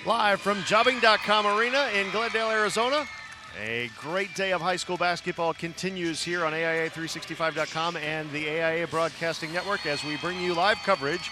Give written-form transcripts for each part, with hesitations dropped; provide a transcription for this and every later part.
Live from Jobbing.com Arena in Glendale, Arizona. A great day of high school basketball continues here on AIA365.com and the AIA Broadcasting Network as we bring you live coverage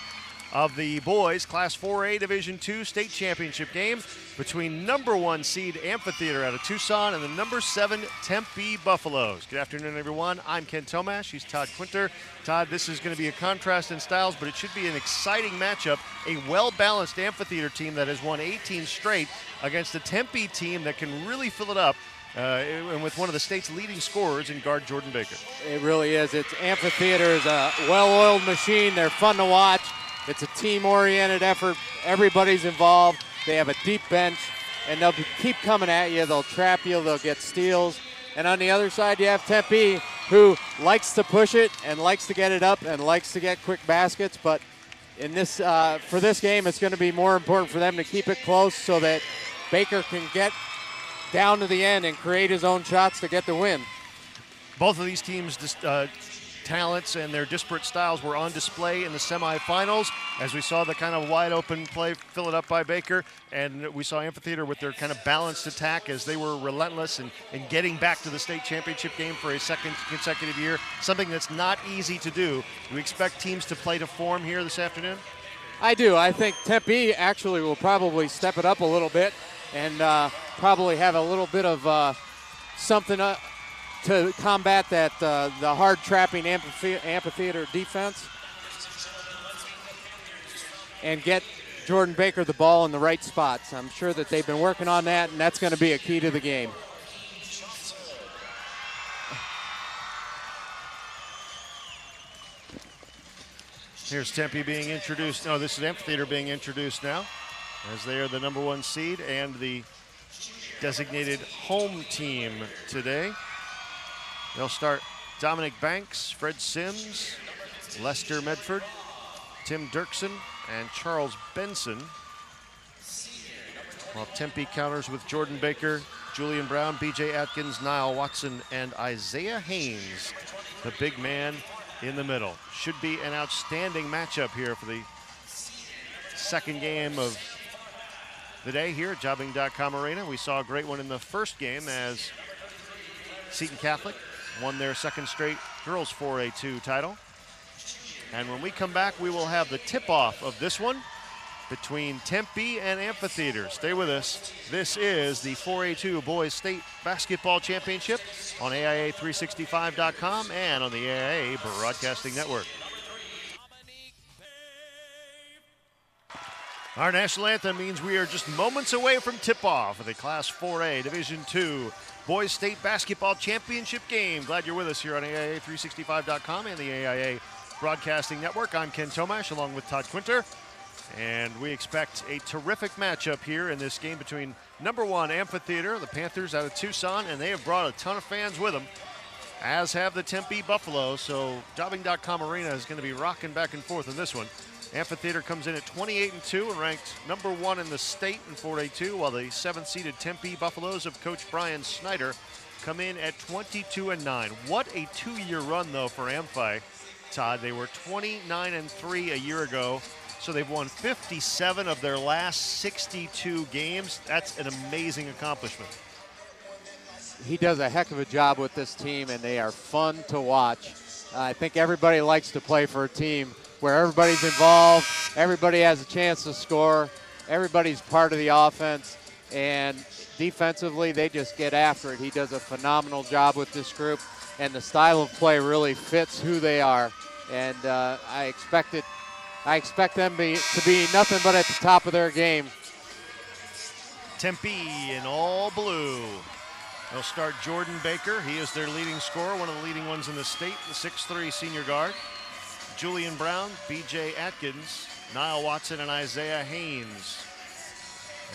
of the boys Class 4A Division II state championship game between number 1 seed Amphitheater out of Tucson and the number 7 Tempe Buffaloes. Good afternoon, everyone. I'm Ken Tomash. He's Todd Quinter. Todd, this is going to be a contrast in styles, but it should be an exciting matchup. A well-balanced Amphitheater team that has won 18 straight against a Tempe team that can really fill it up. And with one of the state's leading scorers in guard Jordan Baker. It really is. Amphitheater is a well-oiled machine. They're fun to watch. It's a team-oriented effort. Everybody's involved. They have a deep bench, and they'll keep coming at you. They'll trap you. They'll get steals. And on the other side, you have Tempe, who likes to push it and likes to get it up and likes to get quick baskets. But in this, for this game, it's going to be more important for them to keep it close so that Baker can get down to the end and create his own shots to get the win. Both of these teams' talents and their disparate styles were on display in the semifinals as we saw the kind of wide open play fill it up by Baker, and we saw Amphitheater with their kind of balanced attack as they were relentless in getting back to the state championship game for a second consecutive year, something that's not easy to do. Do we expect teams to play to form here this afternoon? I do. I think Tempe actually will probably step it up a little bit and probably have a little bit of something to combat that the hard trapping Amphitheater defense and get Jordan Baker the ball in the right spots. I'm sure that they've been working on that, and that's going to be a key to the game. Here's Tempe being introduced. No, this is Amphitheater being introduced now as they are the number 1 seed and the designated home team today. They'll start Dominic Banks, Fred Sims, Lester Medford, Tim Dirksen, and Charles Benson. While Tempe counters with Jordan Baker, Julian Brown, BJ Atkins, Niall Watson, and Isaiah Haynes, the big man in the middle. Should be an outstanding matchup here for the second game of the day here at Jobbing.com Arena. We saw a great one in the first game as Seton Catholic won their second straight girls 4A2 title. And when we come back, we will have the tip-off of this one between Tempe and Amphitheater. Stay with us. This is the 4A2 Boys State Basketball Championship on AIA365.com and on the AIA Broadcasting Network. Our national anthem means we are just moments away from tip-off of the Class 4A Division II Boys State Basketball Championship game. Glad you're with us here on AIA365.com and the AIA Broadcasting Network. I'm Ken Tomash along with Todd Quinter, and we expect a terrific matchup here in this game between number 1 Amphitheater, the Panthers out of Tucson, and they have brought a ton of fans with them, as have the Tempe Buffalo. So Jobbing.com Arena is going to be rocking back and forth in this one. Amphitheater comes in at 28-2 and ranked number 1 in the state in 4A2, while the 7th-seeded Tempe Buffaloes of Coach Brian Snyder come in at 22-9. What a 2-year run, though, for Amphi, Todd. They were 29-3 a year ago, so they've won 57 of their last 62 games. That's an amazing accomplishment. He does a heck of a job with this team, and they are fun to watch. I think everybody likes to play for a team where everybody's involved, everybody has a chance to score, everybody's part of the offense, and defensively, they just get after it. He does a phenomenal job with this group, and the style of play really fits who they are. And I expect them to be nothing but at the top of their game. Tempe in all blue. They'll start Jordan Baker. He is their leading scorer, one of the leading ones in the state, the 6'3" senior guard. Julian Brown, BJ Atkins, Niall Watson, and Isaiah Haynes.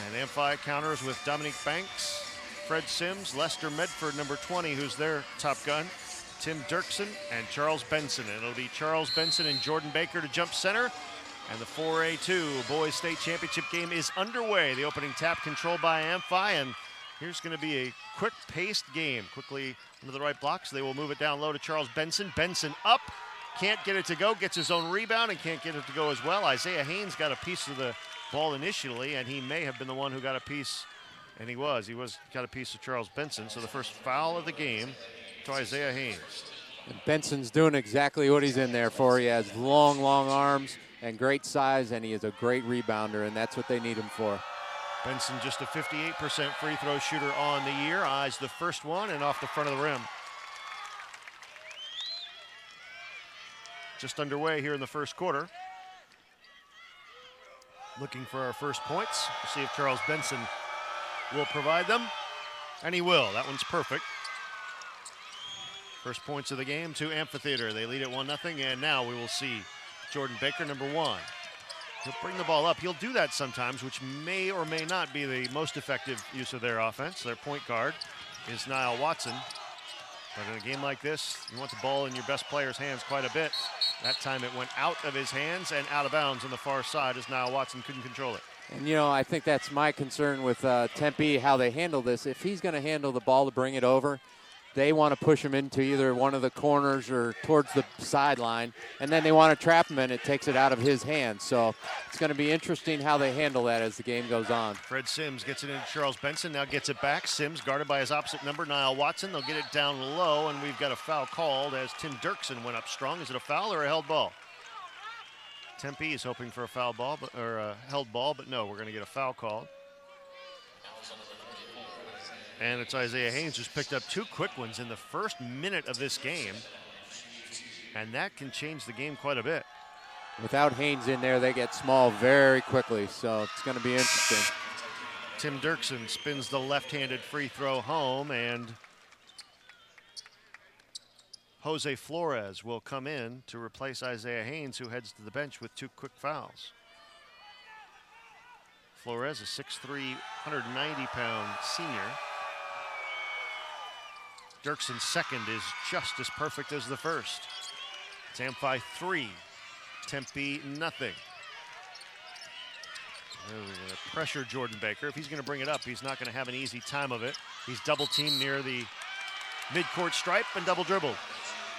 And Amphi counters with Dominic Banks, Fred Sims, Lester Medford, number 20, who's their top gun, Tim Dirksen, and Charles Benson. And it'll be Charles Benson and Jordan Baker to jump center. And the 4A2 Boys State Championship game is underway. The opening tap controlled by Amphi, and here's going to be a quick-paced game. Quickly into the right blocks. They will move it down low to Charles Benson. Benson up. Can't get it to go, gets his own rebound and can't get it to go as well. Isaiah Haynes got a piece of the ball initially, and he may have been the one who got a piece, and he got a piece of Charles Benson. So the first foul of the game to Isaiah Haynes. And Benson's doing exactly what he's in there for. He has long, long arms and great size, and he is a great rebounder, and that's what they need him for. Benson just a 58% free throw shooter on the year. Eyes the first one and off the front of the rim. Just underway here in the first quarter. Looking for our first points. We'll see if Charles Benson will provide them. And he will. That one's perfect. First points of the game to Amphitheater. They lead at 1-0, and now we will see Jordan Baker, number 1. He'll bring the ball up. He'll do that sometimes, which may or may not be the most effective use of their offense. Their point guard is Niall Watson. But in a game like this, you want the ball in your best player's hands quite a bit. That time it went out of his hands and out of bounds on the far side as Niall Watson couldn't control it. And, you know, I think that's my concern with Tempe, how they handle this. If he's going to handle the ball to bring it over, they want to push him into either one of the corners or towards the sideline, and then they want to trap him, and it takes it out of his hands. So it's going to be interesting how they handle that as the game goes on. Fred Sims gets it into Charles Benson, now gets it back. Sims guarded by his opposite number, Niall Watson. They'll get it down low, and we've got a foul called as Tim Dirksen went up strong. Is it a foul or a held ball? Tempe is hoping for a foul ball, or a held ball, but no, we're going to get a foul called. And it's Isaiah Haynes who's picked up 2 quick ones in the first minute of this game. And that can change the game quite a bit. Without Haynes in there, they get small very quickly, so it's going to be interesting. Tim Dirksen spins the left-handed free throw home, and Jose Flores will come in to replace Isaiah Haynes, who heads to the bench with 2 quick fouls. Flores, a 6'3", 190-pound senior. Dirksen's second is just as perfect as the first. It's Amphi 3, Tempe nothing. Pressure Jordan Baker. If he's going to bring it up, he's not going to have an easy time of it. He's double-teamed near the midcourt stripe and double dribbled.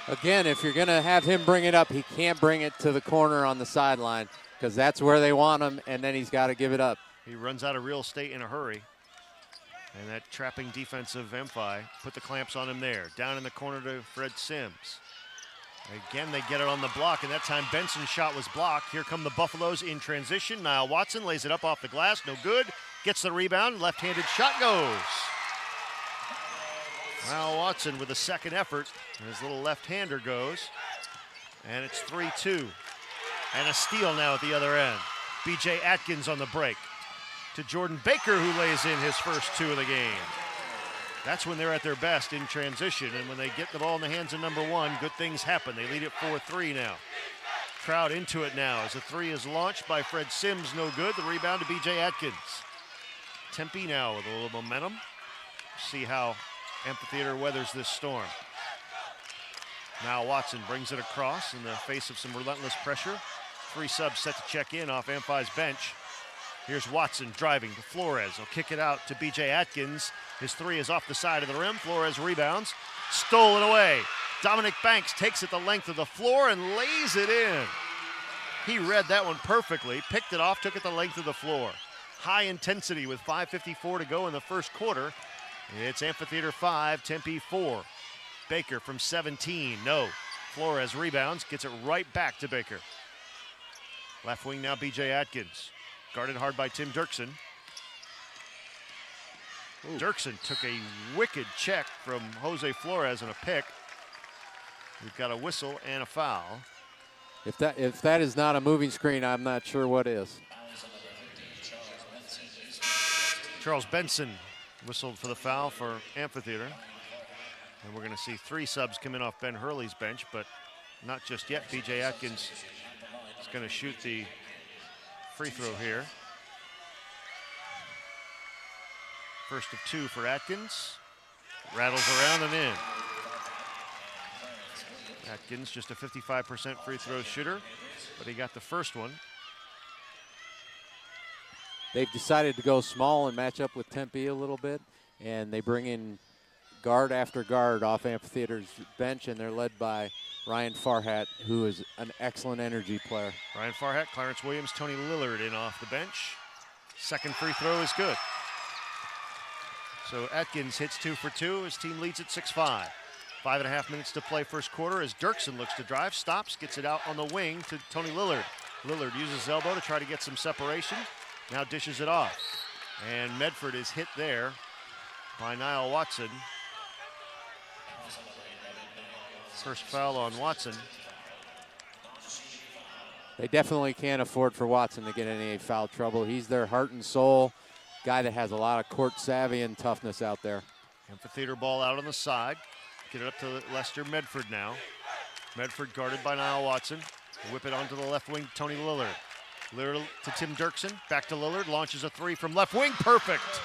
Again, if you're going to have him bring it up, he can't bring it to the corner on the sideline because that's where they want him, and then he's got to give it up. He runs out of real estate in a hurry. And that trapping defense of Amphi put the clamps on him there. Down in the corner to Fred Sims. Again, they get it on the block, and that time Benson's shot was blocked. Here come the Buffaloes in transition. Niall Watson lays it up off the glass, no good. Gets the rebound, left-handed shot goes. Niall Watson with a second effort. His little left-hander goes. And it's 3-2. And a steal now at the other end. B.J. Atkins on the break to Jordan Baker, who lays in his first 2 of the game. That's when they're at their best in transition, and when they get the ball in the hands of number 1, good things happen. They lead it 4-3 now. Crowd into it now as a 3 is launched by Fred Sims, no good. The rebound to B.J. Atkins. Tempe now with a little momentum. See how Amphitheater weathers this storm. Now Watson brings it across in the face of some relentless pressure. 3 subs set to check in off Amphi's bench. Here's Watson driving to Flores. He'll kick it out to B.J. Atkins. His 3 is off the side of the rim. Flores rebounds. Stolen away. Dominic Banks takes it the length of the floor and lays it in. He read that one perfectly. Picked it off, took it the length of the floor. High intensity with 5:54 to go in the first quarter. It's Amphitheater 5, Tempe 4. Baker from 17, no. Flores rebounds, gets it right back to Baker. Left wing now, B.J. Atkins. Guarded hard by Tim Dirksen. Dirksen took a wicked check from Jose Flores and a pick. We've got a whistle and a foul. If that is not a moving screen, I'm not sure what is. Charles Benson whistled for the foul for Amphitheater. And we're going to see 3 subs come in off Ben Hurley's bench, but not just yet. B.J. Atkins is going to shoot the free throw here. First of 2 for Atkins. Rattles around and in. Atkins just a 55% free throw shooter, but he got the first one. They've decided to go small and match up with Tempe a little bit, and they bring in guard after guard off Amphitheater's bench, and they're led by Ryan Farhat, who is an excellent energy player. Ryan Farhat, Clarence Williams, Tony Lillard in off the bench. Second free throw is good. So Atkins hits 2 for 2. His team leads at 6-5. 5.5 minutes to play first quarter as Dirksen looks to drive, stops, gets it out on the wing to Tony Lillard. Lillard uses his elbow to try to get some separation. Now dishes it off. And Medford is hit there by Niall Watson. First foul on Watson. They definitely can't afford for Watson to get any foul trouble. He's their heart and soul, guy that has a lot of court savvy and toughness out there. Amphitheater ball out on the side. Get it up to Lester Medford now. Medford guarded by Niall Watson. Whip it onto the left wing, Tony Lillard. Lillard to Tim Dirksen, back to Lillard, launches a 3 from left wing, perfect.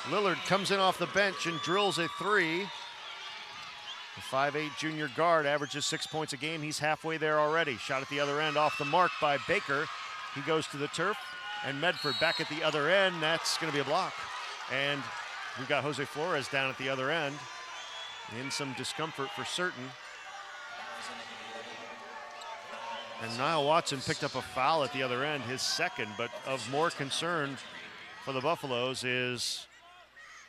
Lillard comes in off the bench and drills a 3. The 5'8" junior guard averages 6 points a game. He's halfway there already. Shot at the other end off the mark by Baker. He goes to the turf, and Medford back at the other end. That's going to be a block. And we've got Jose Flores down at the other end in some discomfort for certain. And Niall Watson picked up a foul at the other end, his second, but of more concern for the Buffaloes is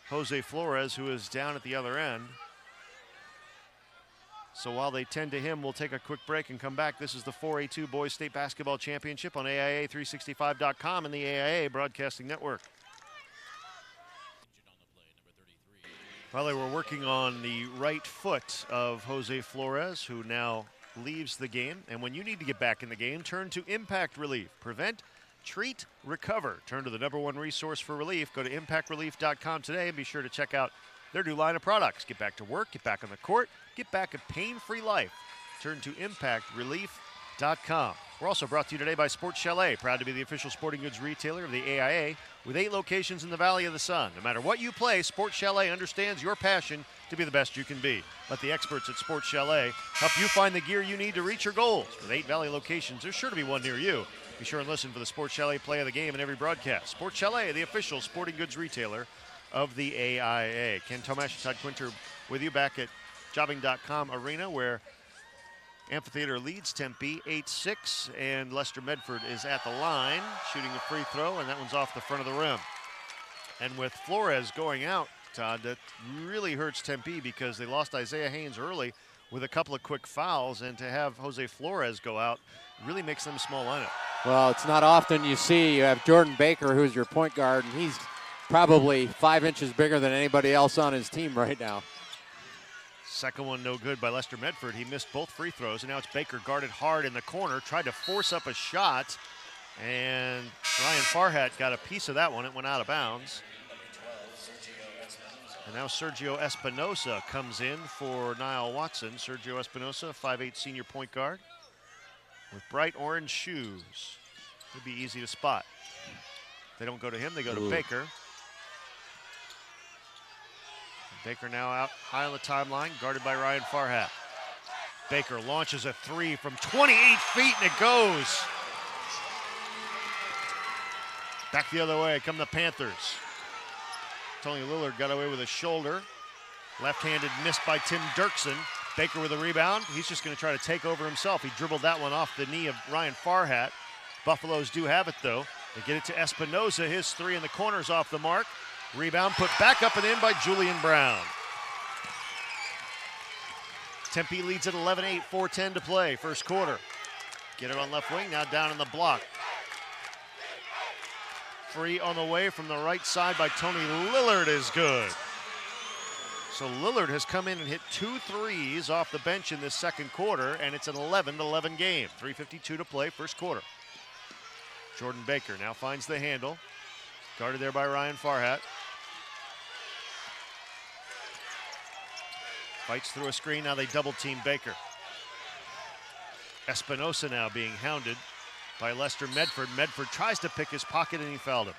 Jose Flores, who is down at the other end. So while they tend to him, we'll take a quick break and come back. This is the 4A2 Boys State Basketball Championship on AIA365.com and the AIA Broadcasting Network. Well, they were working on the right foot of Jose Flores, who now leaves the game. And when you need to get back in the game, turn to Impact Relief. Prevent, treat, recover. Turn to the #1 resource for relief. Go to impactrelief.com today and be sure to check out their new line of products. Get back to work, get back on the court, get back a pain-free life. Turn to impactrelief.com. We're also brought to you today by Sports Chalet, proud to be the official sporting goods retailer of the AIA with 8 locations in the Valley of the Sun. No matter what you play, Sports Chalet understands your passion to be the best you can be. Let the experts at Sports Chalet help you find the gear you need to reach your goals. With 8 Valley locations, there's sure to be one near you. Be sure and listen for the Sports Chalet play of the game in every broadcast. Sports Chalet, the official sporting goods retailer of the AIA. Ken Tomash and Todd Quinter with you back at jobbing.com arena, where Amphitheater leads Tempe 8-6, and Lester Medford is at the line shooting a free throw, and that one's off the front of the rim. And with Flores going out, Todd, that really hurts Tempe because they lost Isaiah Haynes early with a couple of quick fouls, and to have Jose Flores go out really makes them a small lineup. Well, it's not often you have Jordan Baker, who's your point guard, and he's probably 5 inches bigger than anybody else on his team right now. Second one no good by Lester Medford. He missed both free throws, and now it's Baker guarded hard in the corner, tried to force up a shot, and Ryan Farhat got a piece of that one. It went out of bounds. And now Sergio Espinosa comes in for Niall Watson. Sergio Espinosa, 5'8" senior point guard with bright orange shoes. It'd be easy to spot. They don't go to him, they go to Baker. Baker now out high on the timeline, guarded by Ryan Farhat. Baker launches a 3 from 28 feet, and it goes. Back the other way come the Panthers. Tony Lillard got away with a shoulder. Left-handed miss by Tim Dirksen. Baker with a rebound. He's just going to try to take over himself. He dribbled that one off the knee of Ryan Farhat. Buffaloes do have it, though. They get it to Espinosa. His 3 in the corner's off the mark. Rebound put back up and in by Julian Brown. Tempe leads at 11-8, 4:10 to play, first quarter. Get it on left wing, now down in the block. Free on the way from the right side by Tony Lillard is good. So Lillard has come in and hit 2 threes off the bench in this second quarter, and it's an 11-11 game. 3:52 to play, first quarter. Jordan Baker now finds the handle. Guarded there by Ryan Farhat. Fights through a screen, now they double team Baker. Espinosa now being hounded by Lester Medford. Medford tries to pick his pocket and he fouled him.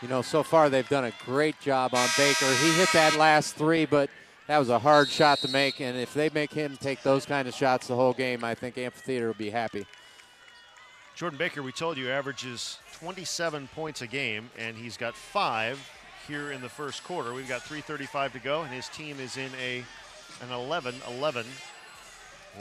You know, so far they've done a great job on Baker. He hit that last 3, but that was a hard shot to make, and if they make him take those kind of shots the whole game, I think Amphitheater will be happy. Jordan Baker, we told you, averages 27 points a game, and he's got 5 here in the first quarter. We've got 3:35 to go, and his team is in an 11-11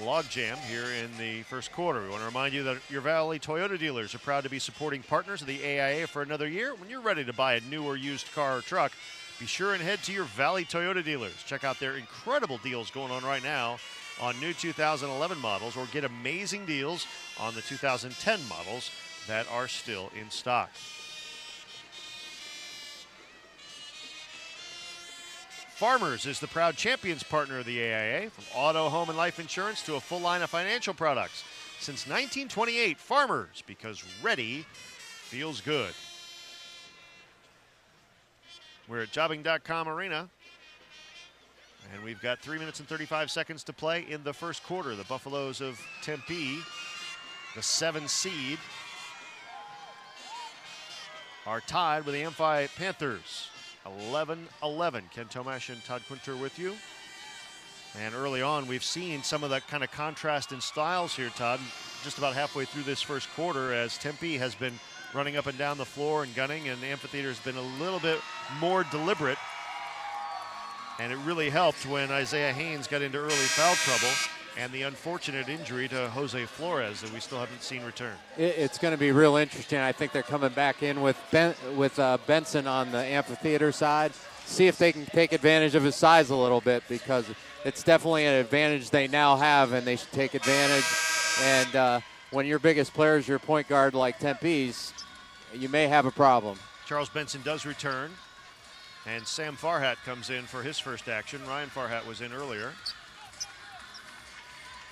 logjam here in the first quarter. We want to remind you that your Valley Toyota dealers are proud to be supporting partners of the AIA for another year. When you're ready to buy a new or used car or truck, be sure and head to your Valley Toyota dealers. Check out their incredible deals going on right now on new 2011 models, or get amazing deals on the 2010 models that are still in stock. Farmers is the proud champions partner of the AIA. From auto, home, and life insurance to a full line of financial products. Since 1928, Farmers, because ready feels good. We're at jobbing.com Arena, and we've got 3 minutes and 35 seconds to play in the first quarter. The Buffaloes of Tempe, the 7 seed, are tied with the Amphi Panthers. 11-11. Ken Tomash and Todd Quinter with you. And early on, we've seen some of that kind of contrast in styles here, Todd, just about halfway through this first quarter, as Tempe has been running up and down the floor and gunning, and the Amphitheater has been a little bit more deliberate. And it really helped when Isaiah Haynes got into early foul trouble and the unfortunate injury to Jose Flores that we still haven't seen return. It's going to be real interesting. I think they're coming back in with Benson on the Amphitheater side. See if they can take advantage of his size a little bit, because it's definitely an advantage they now have, and they should take advantage. And when your biggest player is your point guard like Tempe's, you may have a problem. Charles Benson does return, and Sam Farhat comes in for his first action. Ryan Farhat was in earlier.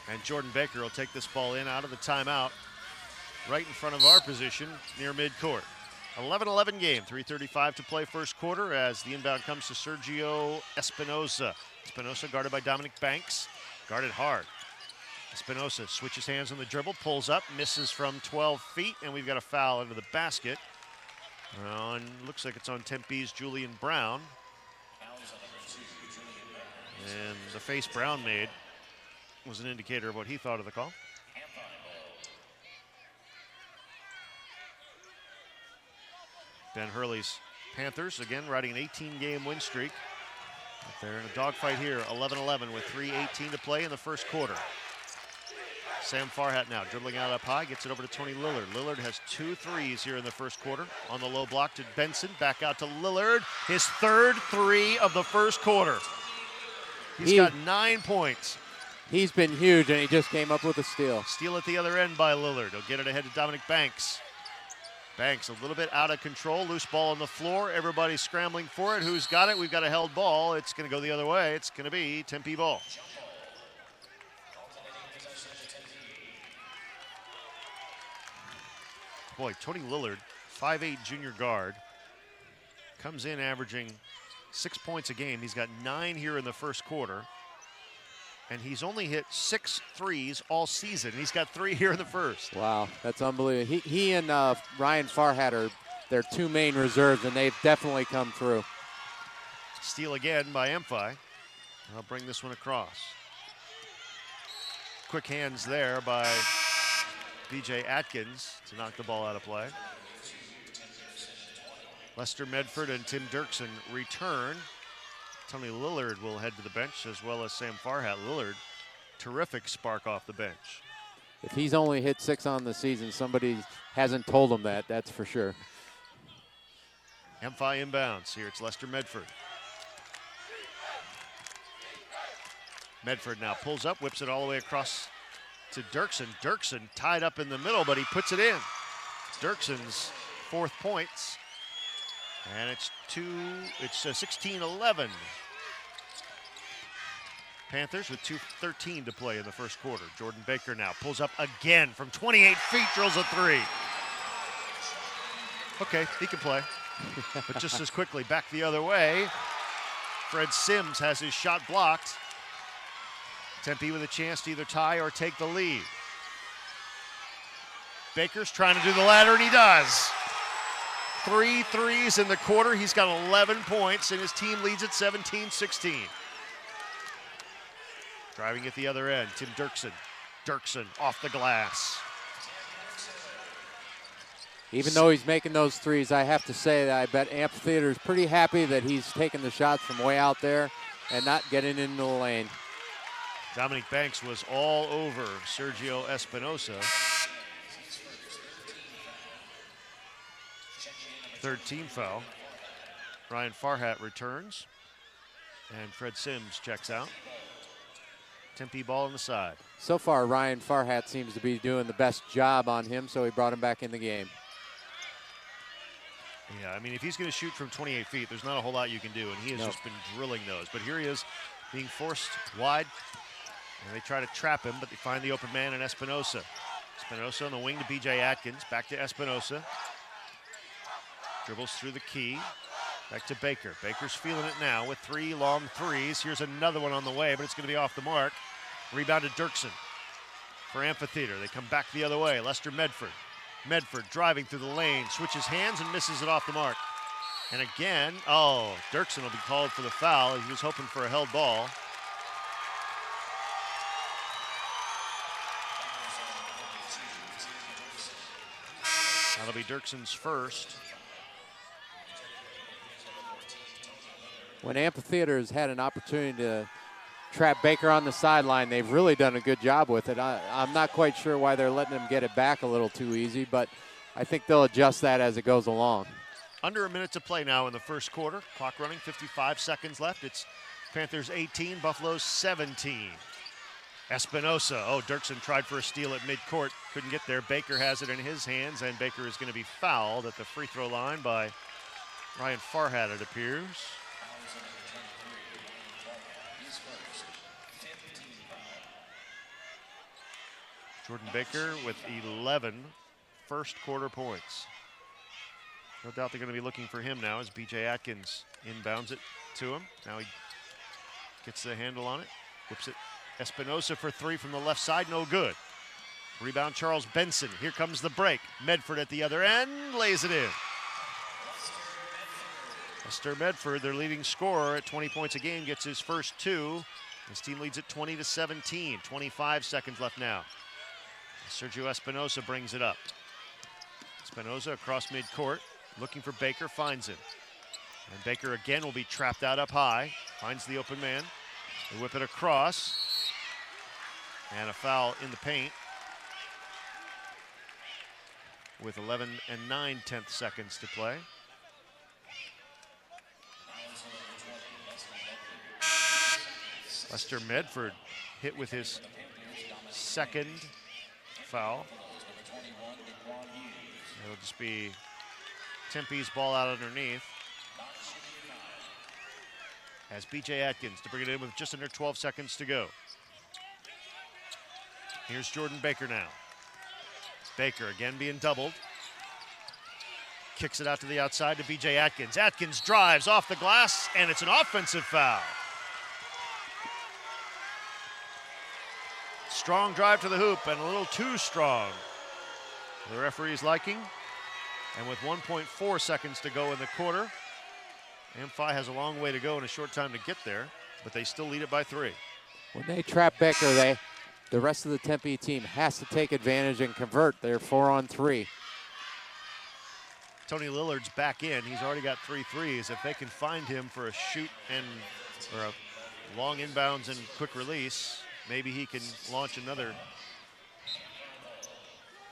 And Jordan Baker will take this ball in out of the timeout right in front of our position near midcourt. 11-11 game, 3:35 to play first quarter, as the inbound comes to Sergio Espinosa. Espinosa guarded by Dominic Banks, guarded hard. Espinosa switches hands on the dribble, pulls up, misses from 12 feet, and we've got a foul into the basket. Looks like it's on Tempe's Julian Brown. And the face Brown made was an indicator of what he thought of the call. Ben Hurley's Panthers, again, riding an 18-game win streak. They're in a dogfight here, 11-11 with 3:18 to play in the first quarter. Sam Farhat now dribbling out up high, gets it over to Tony Lillard. Lillard has 2 threes here in the first quarter. On the low block to Benson, back out to Lillard. His 3rd 3 of the first quarter. He's got 9 points. He's been huge, and he just came up with a steal. Steal at the other end by Lillard. He'll get it ahead to Dominic Banks. Banks a little bit out of control. Loose ball on the floor. Everybody's scrambling for it. Who's got it? We've got a held ball. It's going to go the other way. It's going to be Tempe ball. Boy, Tony Lillard, 5'8" junior guard, comes in averaging 6 points a game. He's got 9 here in the first quarter. And he's only hit 6 threes all season. He's got 3 here in the first. Wow, that's unbelievable. He and Ryan Farhat are their 2 main reserves, and they've definitely come through. Steal again by Amphi. I'll bring this one across. Quick hands there by B.J. Atkins to knock the ball out of play. Lester Medford and Tim Dirksen return. Tony Lillard will head to the bench, as well as Sam Farhat. Lillard, terrific spark off the bench. If he's only hit 6 on the season, somebody hasn't told him that, that's for sure. Amphi inbounds. Here it's Lester Medford. Medford now pulls up, whips it all the way across to Dirksen. Dirksen tied up in the middle, but he puts it in. Dirksen's 4th points. And it's 16-11. Panthers with 2:13 to play in the first quarter. Jordan Baker now pulls up again from 28 feet, drills a 3. Okay, he can play. But just as quickly, back the other way. Fred Sims has his shot blocked. Tempe with a chance to either tie or take the lead. Baker's trying to do the ladder, and he does. 3 threes in the quarter. He's got 11 points, and his team leads at 17-16. Driving at the other end, Tim Dirksen. Dirksen off the glass. Even though he's making those threes, I have to say that I bet Amphitheater is pretty happy that he's taking the shots from way out there and not getting into the lane. Dominic Banks was all over Sergio Espinosa. Third team foul. Ryan Farhat returns. And Fred Sims checks out. Tempe ball on the side. So far, Ryan Farhat seems to be doing the best job on him, so he brought him back in the game. Yeah, I mean, if he's going to shoot from 28 feet, there's not a whole lot you can do, and he has just been drilling those. But here he is being forced wide, and they try to trap him, but they find the open man in Espinosa. Espinosa on the wing to B.J. Atkins, back to Espinosa. Dribbles through the key, back to Baker. Baker's feeling it now with 3 long threes. Here's another one on the way, but it's going to be off the mark. Rebounded Dirksen for Amphitheater. They come back the other way. Lester Medford. Medford driving through the lane, switches hands and misses it off the mark. And again, Dirksen will be called for the foul. He was hoping for a held ball. That'll be Dirksen's first. When Amphitheater has had an opportunity to trap Baker on the sideline, they've really done a good job with it. I'm not quite sure why they're letting him get it back a little too easy, but I think they'll adjust that as it goes along. Under a minute to play now in the first quarter. Clock running, 55 seconds left. It's Panthers 18, Buffaloes 17. Espinosa, Dirksen tried for a steal at midcourt, couldn't get there. Baker has it in his hands, and Baker is going to be fouled at the free throw line by Ryan Farhat, it appears. Jordan Baker with 11 first quarter points. No doubt they're going to be looking for him now as B.J. Atkins inbounds it to him. Now he gets the handle on it, whips it. Espinosa for 3 from the left side, no good. Rebound Charles Benson. Here comes the break. Medford at the other end, lays it in. Lester Medford, their leading scorer at 20 points a game, gets his first 2. His team leads at 20-17. 25 seconds left now. Sergio Espinosa brings it up. Espinosa across midcourt, looking for Baker, finds him. And Baker again will be trapped out up high, finds the open man. They whip it across. And a foul in the paint with 11 and 9/10 seconds to play. Lester Medford hit with his second foul. It'll just be Tempe's ball out underneath. As B.J. Atkins to bring it in with just under 12 seconds to go. Here's Jordan Baker now. Baker again being doubled. Kicks it out to the outside to B.J. Atkins. Atkins drives off the glass, and it's an offensive foul. Strong drive to the hoop, and a little too strong. The referee's liking. And with 1.4 seconds to go in the quarter, Amphi has a long way to go and a short time to get there, but they still lead it by 3. When they trap Baker, the rest of the Tempe team has to take advantage and convert their 4-on-3. Tony Lillard's back in. He's already got 3 threes. If they can find him for a shoot or a long inbounds and quick release, maybe he can launch another.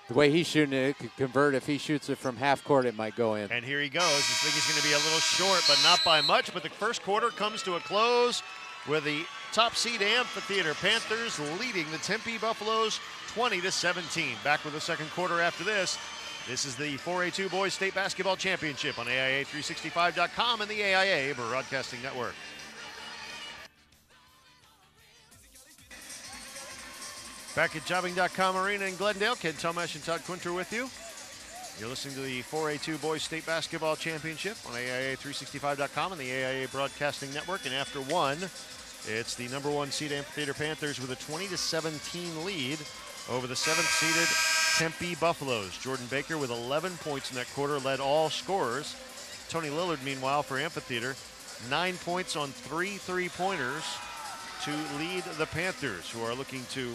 The way he's shooting it could convert. If he shoots it from half court, it might go in. And here he goes. I think he's going to be a little short, but not by much. But the first quarter comes to a close with the top seed Amphitheater Panthers leading the Tempe Buffaloes 20-17. Back with the second quarter after this. This is the 4A2 Boys State Basketball Championship on AIA365.com and the AIA Broadcasting Network. Back at Jobbing.com Arena in Glendale, Ken Tomash and Todd Quinter with you. You're listening to the 4A2 Boys State Basketball Championship on AIA365.com and the AIA Broadcasting Network. And after one, it's the number 1 seed Amphitheater Panthers with a 20-17 lead over the 7th seeded Tempe Buffaloes. Jordan Baker with 11 points in that quarter led all scorers. Tony Lillard, meanwhile, for Amphitheater, 9 points on 3 3-pointers to lead the Panthers, who are looking to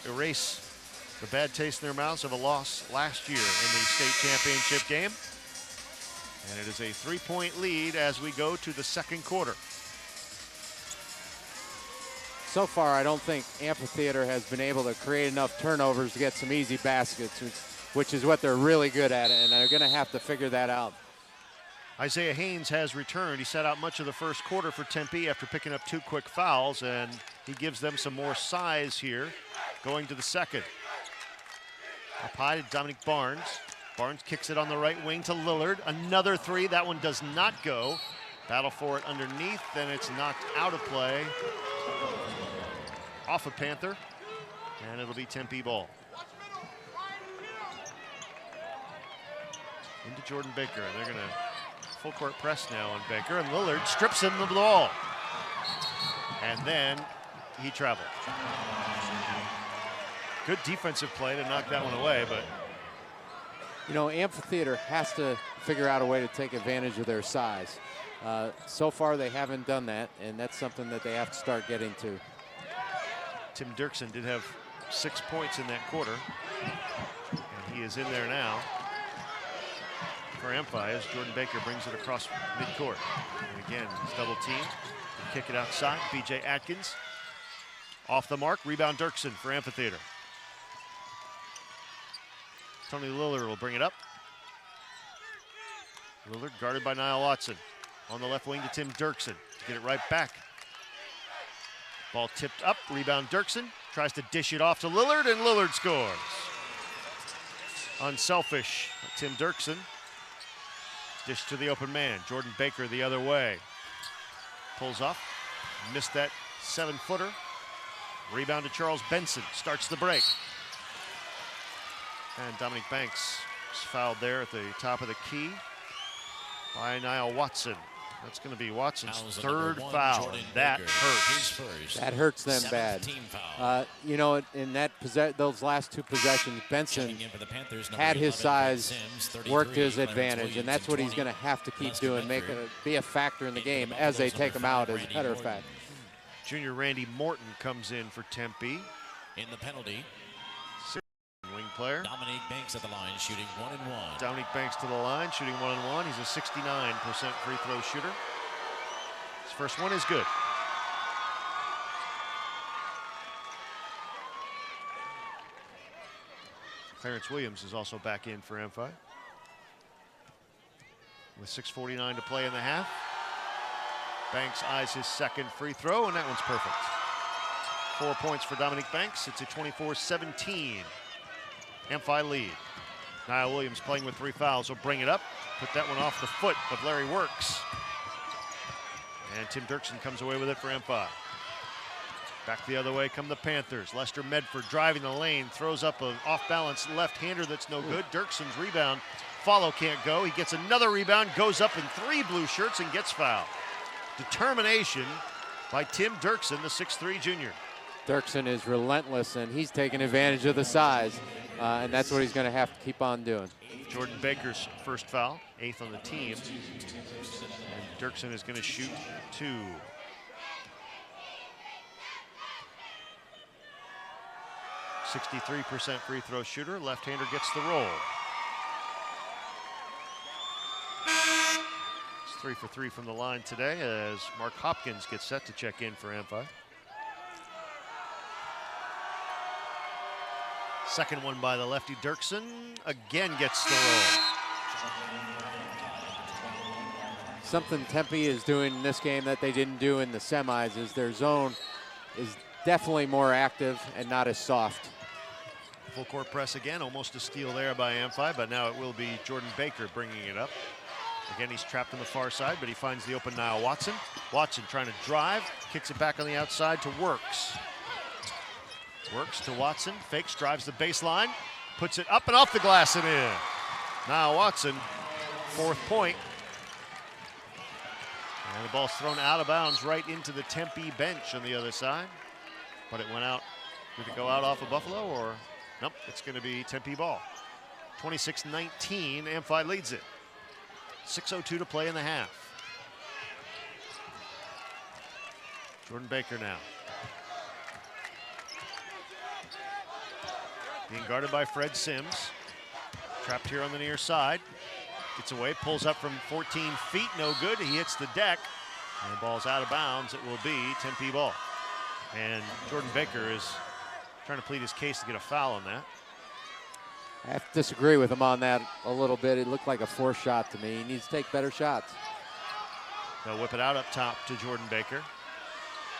erase the bad taste in their mouths of a loss last year in the state championship game. And it is a 3-point lead as we go to the second quarter. so far, I don't think Amphitheater has been able to create enough turnovers to get some easy baskets, which is what they're really good at, and they're going to have to figure that out. Isaiah Haynes has returned. He sat out much of the first quarter for Tempe after picking up 2 quick fouls, and he gives them some more size here going to the second. Up high to Dominic Barnes. Barnes kicks it on the right wing to Lillard. Another 3. That one does not go. Battle for it underneath, then it's knocked out of play. Off of Panther, and it'll be Tempe ball. Into Jordan Baker, and they're gonna full court press now on Baker, and Lillard strips him of the ball. And then he traveled. Good defensive play to knock that one away, but you know, Amphitheater has to figure out a way to take advantage of their size. So far, they haven't done that, and that's something that they have to start getting to. Tim Dirksen did have 6 points in that quarter, and he is in there now for Amphi as Jordan Baker brings it across midcourt. And again, he's double teamed. Kick it outside. B.J. Atkins off the mark. Rebound Dirksen for Amphitheater. Tony Lillard will bring it up. Lillard guarded by Niall Watson. On the left wing to Tim Dirksen. Get it right back. Ball tipped up. Rebound Dirksen. Tries to dish it off to Lillard, and Lillard scores. Unselfish. Tim Dirksen. Dish to the open man. Jordan Baker the other way. Pulls off. Missed that 7-footer. Rebound to Charles Benson. Starts the break. And Dominic Banks is fouled there at the top of the key by Niall Watson. That's going to be Watson's 3rd foul. That hurts. That hurts them bad. You know, in that those last 2 possessions, Benson had his size, worked his advantage, and that's what he's going to have to keep doing, be a factor in the game as they take him out, as a matter of fact. Junior Randy Morton comes in for Tempe. In the penalty. Wing player. Dominic Banks at the line, shooting 1-1. Dominic Banks to the line, shooting 1-1. He's a 69% free throw shooter. His first one is good. Clarence Williams is also back in for Amphi. With 6:49 to play in the half. Banks eyes his second free throw, and that one's perfect. 4 points for Dominic Banks. It's a 24-17. Amphi lead. Niall Williams playing with 3 fouls will bring it up. Put that one off the foot of Larry Works. And Tim Dirksen comes away with it for Amphi. Back the other way come the Panthers. Lester Medford driving the lane, throws up an off-balance left-hander that's no good. Dirksen's rebound, follow can't go. He gets another rebound, goes up in 3 blue shirts and gets fouled. Determination by Tim Dirksen, the 6'3 junior. Dirksen is relentless, and he's taking advantage of the size. And that's what he's going to have to keep on doing. Jordan Baker's first foul, 8th on the team. And Dirksen is going to shoot 2. .63% free throw shooter. Left-hander gets the roll. It's 3 for 3 from the line today as Mark Hopkins gets set to check in for Amphi. Second one by the lefty Dirksen, again gets the roll. Something Tempe is doing in this game that they didn't do in the semis is their zone is definitely more active and not as soft. Full court press again, almost a steal there by Amphi, but now it will be Jordan Baker bringing it up. Again, he's trapped on the far side, but he finds the open Niall Watson. Watson trying to drive, kicks it back on the outside to Works. Works to Watson, fakes, drives the baseline, puts it up and off the glass and in. Now Watson, 4th point. And the ball's thrown out of bounds right into the Tempe bench on the other side. But it went out. Did it go out off of Buffalo or? Nope, it's going to be Tempe ball. 26-19, Amphi leads it. 6:02 to play in the half. Jordan Baker now. Being guarded by Fred Sims. Trapped here on the near side. Gets away, pulls up from 14 feet, no good. He hits the deck, and the ball's out of bounds. It will be Tempe ball. And Jordan Baker is trying to plead his case to get a foul on that. I have to disagree with him on that a little bit. It looked like a forced shot to me. He needs to take better shots. They'll whip it out up top to Jordan Baker.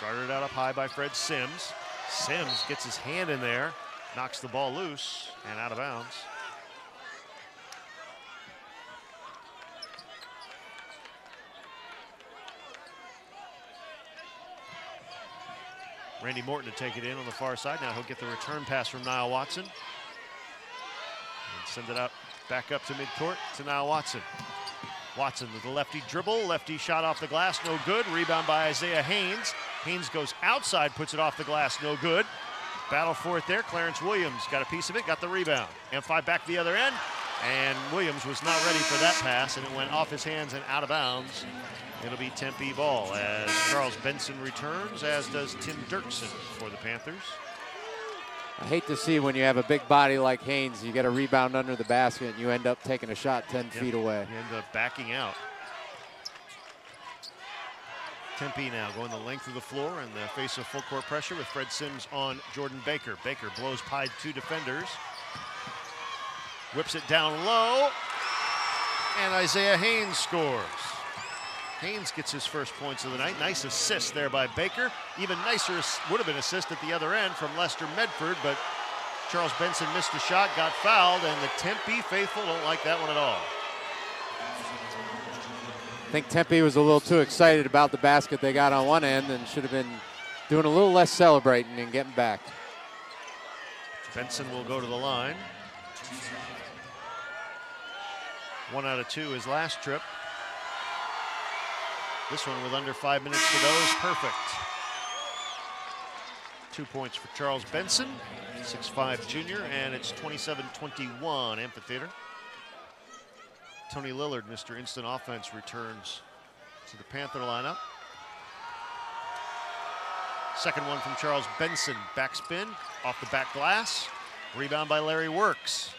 Guarded out up high by Fred Sims. Sims gets his hand in there, knocks the ball loose and out of bounds. Randy Morton to take it in on the far side. Now he'll get the return pass from Niall Watson. And send it out back up to midcourt to Niall Watson. Watson with the lefty dribble, lefty shot off the glass, no good. Rebound by Isaiah Haynes. Haynes goes outside, puts it off the glass, no good. Battle for it there. Clarence Williams got a piece of it, got the rebound. M5 back to the other end, and Williams was not ready for that pass, and it went off his hands and out of bounds. It'll be Tempe ball as Charles Benson returns, as does Tim Dirksen for the Panthers. I hate to see when you have a big body like Haynes, you get a rebound under the basket and you end up taking a shot 10 feet away. You end up backing out. Tempe now going the length of the floor in the face of full court pressure with Fred Sims on Jordan Baker. Baker blows by two defenders. Whips it down low. And Isaiah Haynes scores. Haynes gets his first points of the night. Nice assist there by Baker. Even nicer would have been assist at the other end from Lester Medford, but Charles Benson missed a shot, got fouled, and the Tempe faithful don't like that one at all. I think Tempe was a little too excited about the basket they got on one end and should have been doing a little less celebrating and getting back. Benson will go to the line. 1 out of 2 his last trip. This one with under 5 minutes to go is perfect. 2 points for Charles Benson, 6'5" junior, and it's 27-21 Amphitheater. Tony Lillard, Mr. Instant Offense, returns to the Panther lineup. Second one from Charles Benson, backspin, off the back glass. Rebound by Larry Works.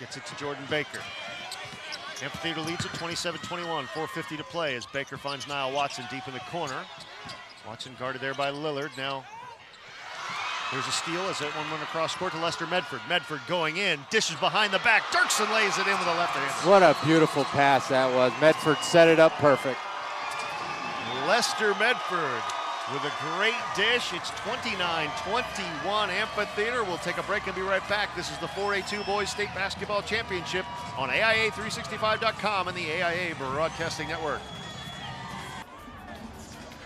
Gets it to Jordan Baker. Amphitheater leads at 27-21, 4:50 to play as Baker finds Niall Watson deep in the corner. Watson guarded there by Lillard. Now there's a steal as that one went across court to Lester Medford. Medford going in, dishes behind the back. Dirksen lays it in with a left hand. What a beautiful pass that was. Medford set it up perfect. Lester Medford with a great dish. It's 29-21 Amphitheater. We'll take a break and be right back. This is the 4A2 Boys State Basketball Championship on AIA365.com and the AIA Broadcasting Network.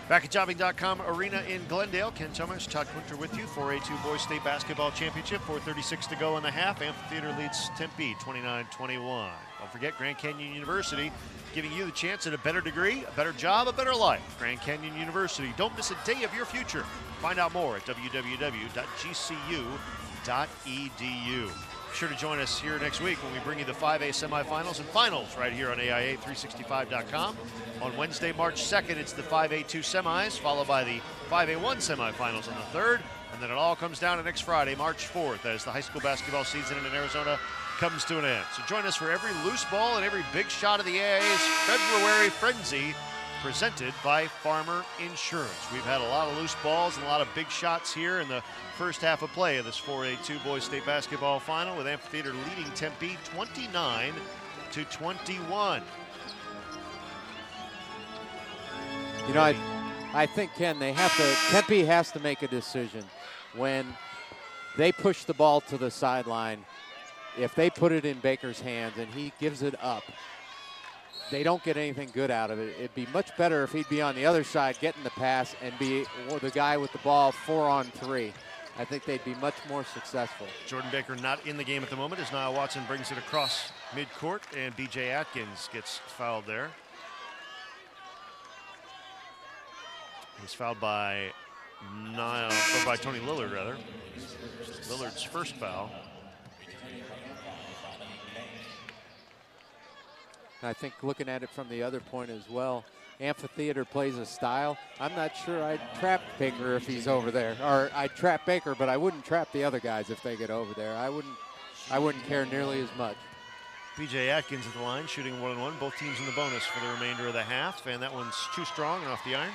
Back at Jobbing.com Arena in Glendale. Ken Thomas, Todd Quinter with you. 4A2 Boys State Basketball Championship. 4:36 to go in the half. Amphitheater leads Tempe 29-21. Don't forget Grand Canyon University giving you the chance at a better degree, a better job, a better life. Grand Canyon University. Don't miss a day of your future. Find out more at www.gcu.edu. Be sure to join us here next week when we bring you the 5A semifinals and finals right here on AIA365.com. On Wednesday, March 2nd, it's the 5A2 semis, followed by the 5A1 semifinals on the 3rd. And then it all comes down to next Friday, March 4th, as the high school basketball season in Arizona comes to an end. So join us for every loose ball and every big shot of the AIA's February Frenzy, presented by Farmer Insurance. We've had a lot of loose balls and a lot of big shots here in the first half of play of this 4A2 Boys State Basketball Final, with Amphitheater leading Tempe 29-21. You know, I think, Ken, Tempe has to make a decision. When they push the ball to the sideline, if they put it in Baker's hands and he gives it up, they don't get anything good out of it. It'd be much better if he'd be on the other side getting the pass and be the guy with the ball 4-on-3. I think they'd be much more successful. Jordan Baker not in the game at the moment as Niall Watson brings it across midcourt, and B.J. Atkins gets fouled there. He's fouled by Tony Lillard, rather. Lillard's first foul. I think looking at it from the other point as well, Amphitheater plays a style. I'm not sure I'd trap Baker if he's over there. Or I'd trap Baker, but I wouldn't trap the other guys if they get over there. I wouldn't care nearly as much. B.J. Atkins at the line, shooting 1-on-1. Both teams in the bonus for the remainder of the half, and that one's too strong and off the iron.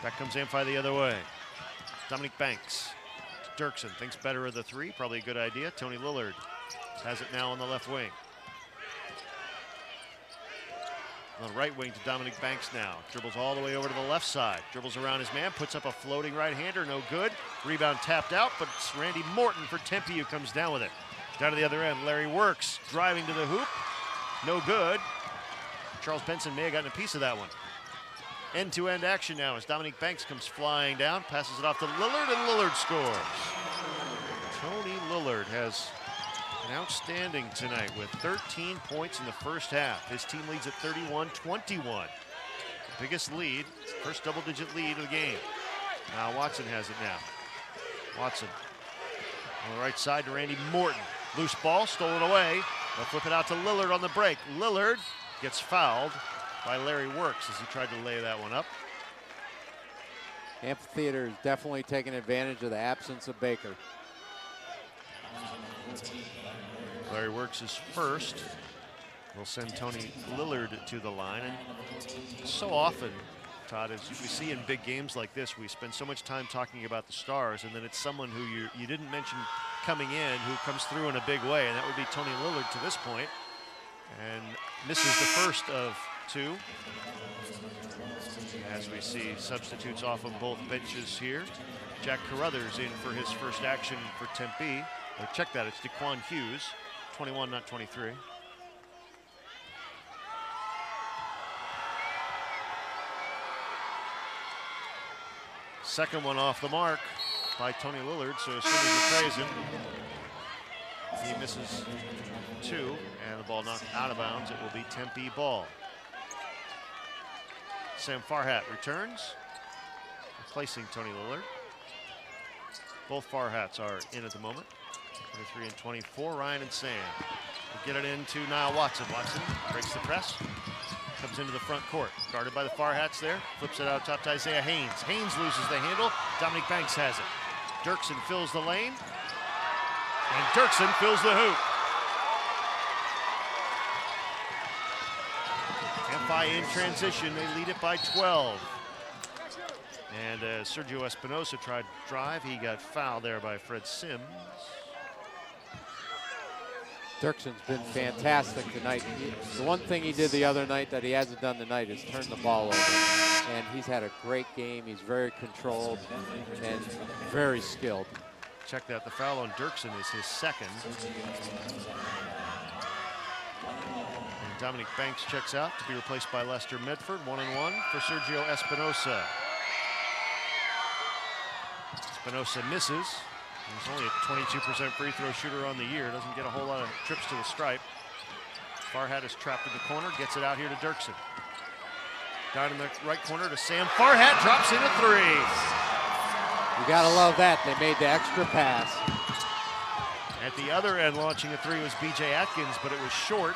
Back comes Amphi the other way. Dominic Banks. Dirksen thinks better of the three, probably a good idea. Tony Lillard has it now on the left wing. On the right wing to Dominic Banks now. Dribbles all the way over to the left side. Dribbles around his man, puts up a floating right-hander, no good. Rebound tapped out, but it's Randy Morton for Tempe who comes down with it. Down to the other end, Larry Works driving to the hoop, no good. Charles Benson may have gotten a piece of that one. End-to-end action now as Dominic Banks comes flying down, passes it off to Lillard, and Lillard scores. Tony Lillard has been outstanding tonight with 13 points in the first half. His team leads at 31-21. Biggest lead, first double-digit lead of the game. Now Watson has it now. Watson on the right side to Randy Morton. Loose ball, stolen away. They'll flip it out to Lillard on the break. Lillard gets fouled by Larry Works as he tried to lay that one up. Amphitheater is definitely taking advantage of the absence of Baker. Larry Works is first. Will send Tony Lillard to the line. And so often, Todd, as we see in big games like this, we spend so much time talking about the stars, and then it's someone who you didn't mention coming in who comes through in a big way, and that would be Tony Lillard to this point. And misses the first of two. As we see substitutes off of both benches here. Jack Carruthers in for his first action for Tempe. Check that, it's DeQuan Hughes, 21, not 23. Second one off the mark by Tony Lillard, so as soon as you praise him, he misses two, and the ball knocked out of bounds. It will be Tempe ball. Sam Farhat returns, replacing Tony Lillard. Both Farhats are in at the moment. 23 and 24, Ryan and Sam. We'll get it into Niall Watson. Watson breaks the press, comes into the front court. Guarded by the Farhats there, flips it out top to Isaiah Haynes. Haynes loses the handle, Dominic Banks has it. Dirksen fills the lane, and Dirksen fills the hoop. Tempe in transition, they lead it by 12. And Sergio Espinosa tried to drive. He got fouled there by Fred Sims. Dirksen's been fantastic tonight. The one thing he did the other night that he hasn't done tonight is turn the ball over. And he's had a great game. He's very controlled and very skilled. Check that, the foul on Dirksen is his second. And Dominic Banks checks out to be replaced by Lester Medford. 1-1 for Sergio Espinosa. Espinosa misses. He's only a 22% free throw shooter on the year. Doesn't get a whole lot of trips to the stripe. Farhat is trapped in the corner, gets it out here to Dirksen. Down in the right corner to Sam Farhat, drops in a three. You gotta love that. They made the extra pass. At the other end, launching a three was B.J. Atkins, but it was short.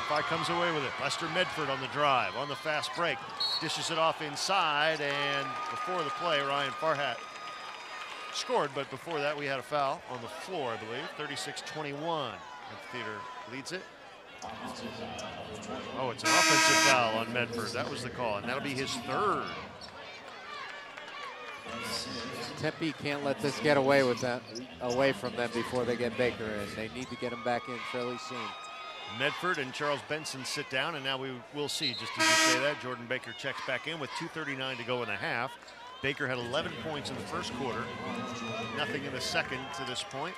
Amfi comes away with it. Lester Medford on the drive, on the fast break. Dishes it off inside, and before the play, Ryan Farhat scored, but before that we had a foul on the floor, I believe. 36-21. Amphitheater leads it. Oh, it's an offensive foul on Medford. That was the call, and that'll be his third. Tempe can't let this get away from them before they get Baker in. They need to get him back in fairly soon. Medford and Charles Benson sit down, and now we will see, just as you say that, Jordan Baker checks back in with 2:39 to go in the half. Baker had 11 points in the first quarter, nothing in the second to this point.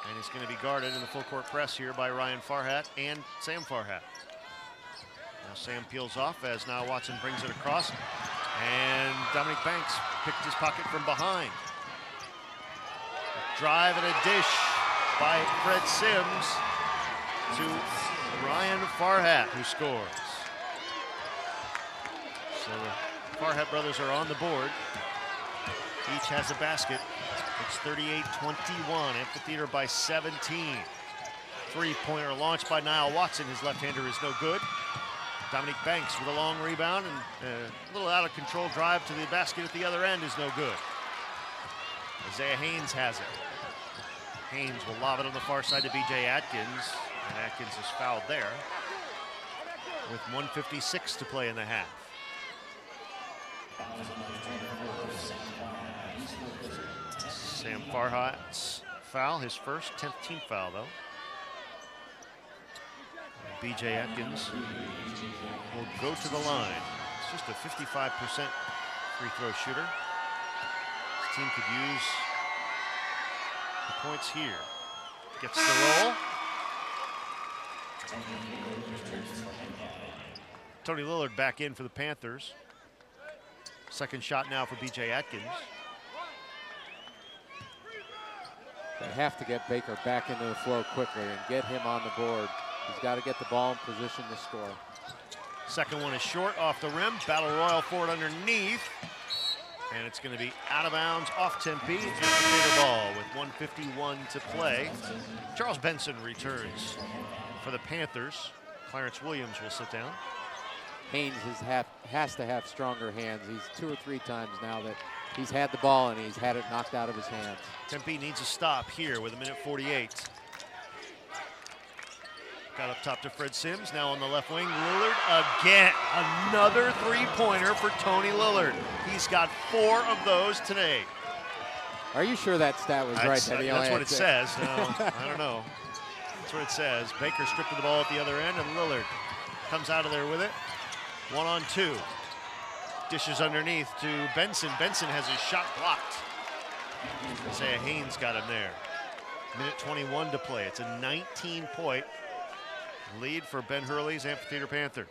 And he's going to be guarded in the full court press here by Ryan Farhat and Sam Farhat. Now Sam peels off as now Watson brings it across. And Dominic Banks picked his pocket from behind. A drive and a dish by Fred Sims to Ryan Farhat, who scores. So the Farhat brothers are on the board. Each has a basket. It's 38-21, Amphitheater by 17. Three-pointer launched by Niall Watson. His left-hander is no good. Dominic Banks with a long rebound and a little out of control drive to the basket at the other end is no good. Isaiah Haynes has it. Haynes will lob it on the far side to B.J. Atkins, and Atkins is fouled there with 1:56 to play in the half. Sam Farhat's foul, his first, 10th team foul though. And B.J. Atkins will go to the line. It's just a 55% free throw shooter. His team could use the points here. Gets the roll. Tony Lillard back in for the Panthers. Second shot now for B.J. Atkins. They have to get Baker back into the flow quickly and get him on the board. He's got to get the ball in position to score. Second one is short, off the rim. Battle Royal for it underneath. And it's going to be out of bounds off Tempe. Amphitheater ball with 1:51 to play. Charles Benson returns for the Panthers. Clarence Williams will sit down. Haynes has to have stronger hands. He's 2 or 3 times now that he's had the ball and he's had it knocked out of his hands. Tempe needs a stop here with 1:48. Got up top to Fred Sims, now on the left wing. Lillard again, another three-pointer for Tony Lillard. He's got 4 of those today. Are you sure that stat was right? That's what it says. No, I don't know. That's what it says. Baker stripped the ball at the other end, and Lillard comes out of there with it. 1-on-2. Dishes underneath to Benson. Benson has his shot blocked. Isaiah Haynes got him there. 1:21 to play. It's a 19-point lead for Ben Hurley's Amphitheater Panthers.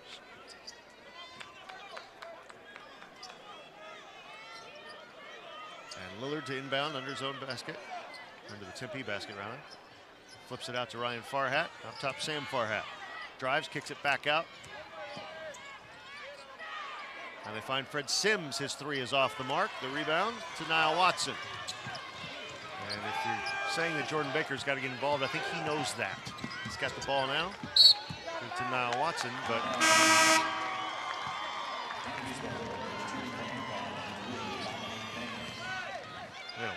And Lillard to inbound under his own basket. Under the Tempe basket, rather. Flips it out to Ryan Farhat. Up top, Sam Farhat. Drives, kicks it back out. And they find Fred Sims. His 3 is off the mark. The rebound to Niall Watson. And if you're saying that Jordan Baker's got to get involved, I think he knows that. He's got the ball now. To Niall Watson, but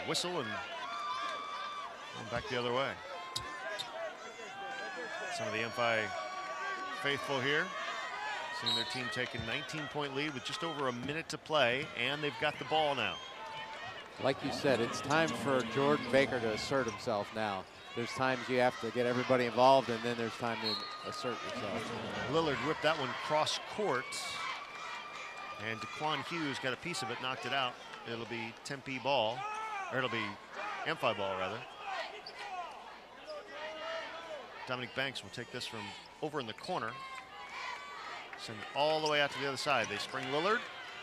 whistle and going back the other way. Some of the Amphi faithful here, seeing their team take a 19-point lead with just over a minute to play, and they've got the ball now. Like you said, it's time for Jordan Baker to assert himself now. There's times you have to get everybody involved, and then there's time to assert yourself. Lillard whipped that one cross court, and DeQuan Hughes got a piece of it, knocked it out. It'll be Tempe ball, or it'll be Amphi ball, rather. Dominic Banks will take this from over in the corner. Send it all the way out to the other side. They spring Lillard.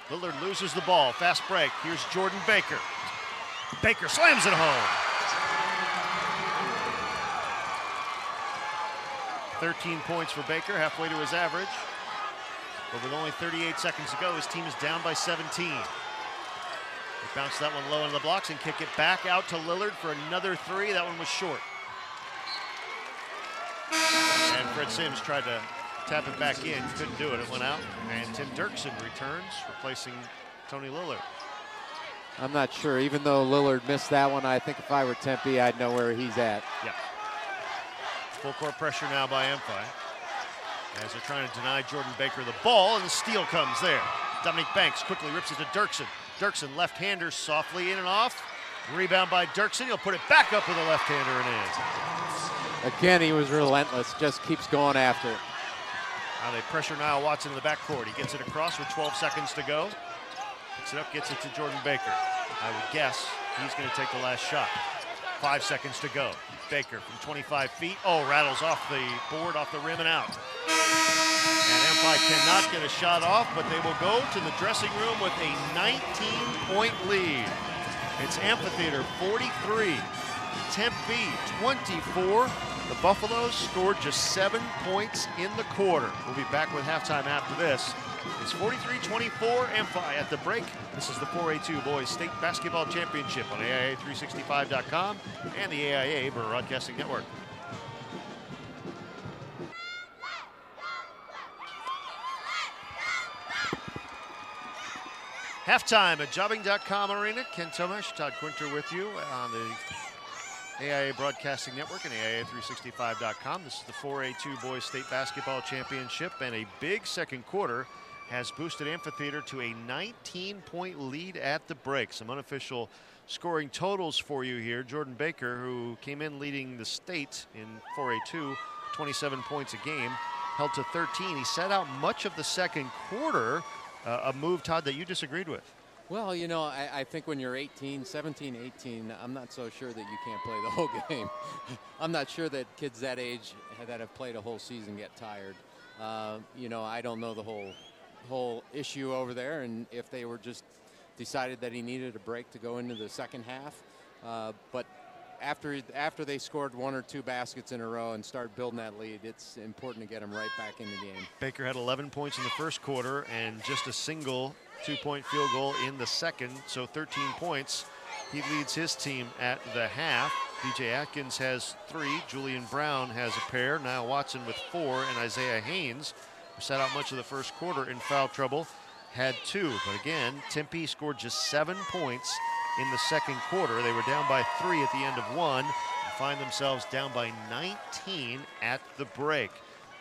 Lillard loses the ball. Fast break. Here's Jordan Baker. Baker slams it home. 13 points for Baker, halfway to his average. But with only 38 seconds to go, his team is down by 17. They bounce that one low into the blocks and kick it back out to Lillard for another 3. That one was short. And Fred Sims tried to tap it back in, couldn't do it, it went out. And Tim Dirksen returns, replacing Tony Lillard. I'm not sure, even though Lillard missed that one, I think if I were Tempe, I'd know where he's at. Yeah. Full court pressure now by Amphi as they're trying to deny Jordan Baker the ball, and the steal comes there. Dominic Banks quickly rips it to Dirksen. Dirksen, left-hander, softly in and off. Rebound by Dirksen. He'll put it back up with a left-hander and in. Again, he was relentless, just keeps going after it. Now they pressure Niall Watson in the backcourt. He gets it across with 12 seconds to go. Picks it up, gets it to Jordan Baker. I would guess he's going to take the last shot. 5 seconds to go. Baker from 25 feet. Oh, rattles off the board, off the rim and out. And Amphi cannot get a shot off, but they will go to the dressing room with a 19-point lead. It's Amphitheater 43, Tempe 24. The Buffaloes scored just 7 points in the quarter. We'll be back with halftime after this. It's 43-24, Amphi at the break. This is the 4A2 Boys State Basketball Championship on AIA365.com and the AIA Broadcasting Network. Halftime at Jobbing.com Arena. Ken Tomash, Todd Quinter with you on the AIA Broadcasting Network and AIA365.com. This is the 4A2 Boys State Basketball Championship, and a big second quarter has boosted Amphitheater to a 19-point lead at the break. Some unofficial scoring totals for you here. Jordan Baker, who came in leading the state in 4A2, 27 points a game, held to 13. He sat out much of the second quarter, a move, Todd, that you disagreed with. Well, you know, I think when you're 17, 18, I'm not so sure that you can't play the whole game. I'm not sure that kids that age that have played a whole season get tired. You know, I don't know the whole issue over there, and if they were just decided that he needed a break to go into the second half. But after they scored 1 or 2 baskets in a row and start building that lead, it's important to get them right back in the game. Baker had 11 points in the first quarter and just a single 2-point field goal in the second, so 13 points. He leads his team at the half. DJ Atkins has 3, Julian Brown has a pair, Niall Watson with 4, and Isaiah Haynes, who sat out much of the first quarter in foul trouble, had 2. But again, Tempe scored just 7 points in the second quarter. They were down by 3 at the end of 1 and find themselves down by 19 at the break.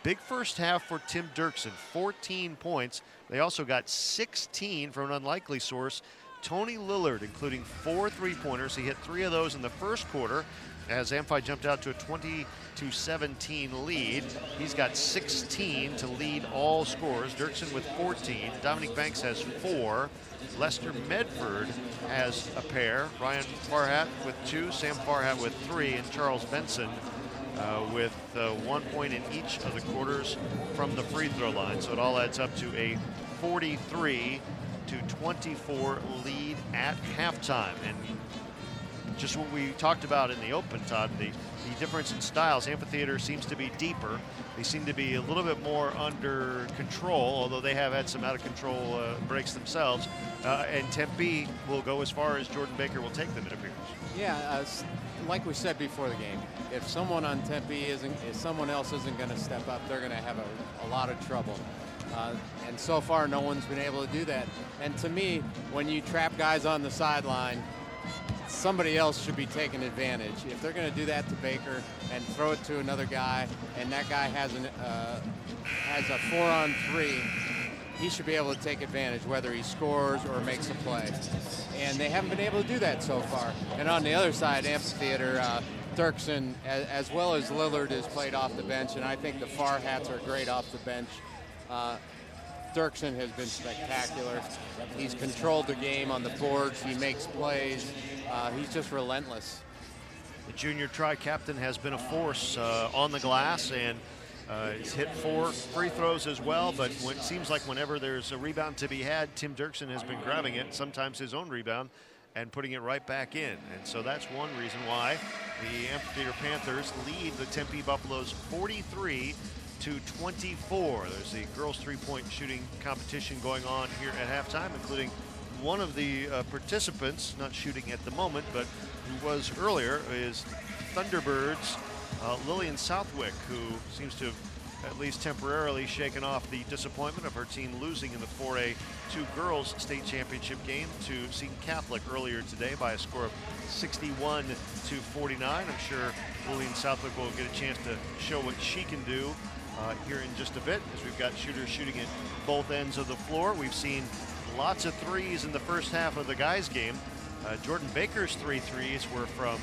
Big first half for Tim Dirksen, 14 points. They also got 16 from an unlikely source, Tony Lillard, including 4 3-pointers. He hit 3 of those in the first quarter as Amphi jumped out to a 20-17 lead. He's got 16 to lead all scorers. Dirksen with 14. Dominic Banks has 4. Lester Medford has a pair. Ryan Farhat with 2. Sam Farhat with 3. And Charles Benson with 1 point in each of the quarters from the free throw line. So it all adds up to a 43-24 lead at halftime. And just what we talked about in the open, Todd, the difference in styles. Amphitheater seems to be deeper. They seem to be a little bit more under control, although they have had some out of control breaks themselves. And Tempe will go as far as Jordan Baker will take them, it appears. Yeah, like we said before the game, if someone on Tempe if someone else isn't going to step up, they're going to have a lot of trouble. And so far, no one's been able to do that. And to me, when you trap guys on the sideline, somebody else should be taking advantage. If they're going to do that to Baker and throw it to another guy, and that guy has a 4-on-3, he should be able to take advantage, whether he scores or makes a play. And they haven't been able to do that so far. And on the other side, Amphitheater, Dirksen, as well as Lillard, has played off the bench, and I think the Farhats are great off the bench. Dirksen has been spectacular. He's controlled the game on the boards. He makes plays. He's just relentless. The junior tri-captain has been a force on the glass, and he's hit 4 free throws as well, but it seems like whenever there's a rebound to be had, Tim Dirksen has been grabbing it, sometimes his own rebound, and putting it right back in. And so that's one reason why the Amphitheater Panthers lead the Tempe Buffaloes 43-24. There's the girls' 3-point shooting competition going on here at halftime, including one of the participants, not shooting at the moment, but who was earlier, is Thunderbirds' Lillian Southwick, who seems to have at least temporarily shaken off the disappointment of her team losing in the 4A2 girls state championship game to Seton Catholic earlier today by a score of 61-49. I'm sure Lillian Southwick will get a chance to show what she can do here in just a bit, as we've got shooters shooting at both ends of the floor. We've seen lots of threes in the first half of the guys' game. Jordan Baker's 3 threes were from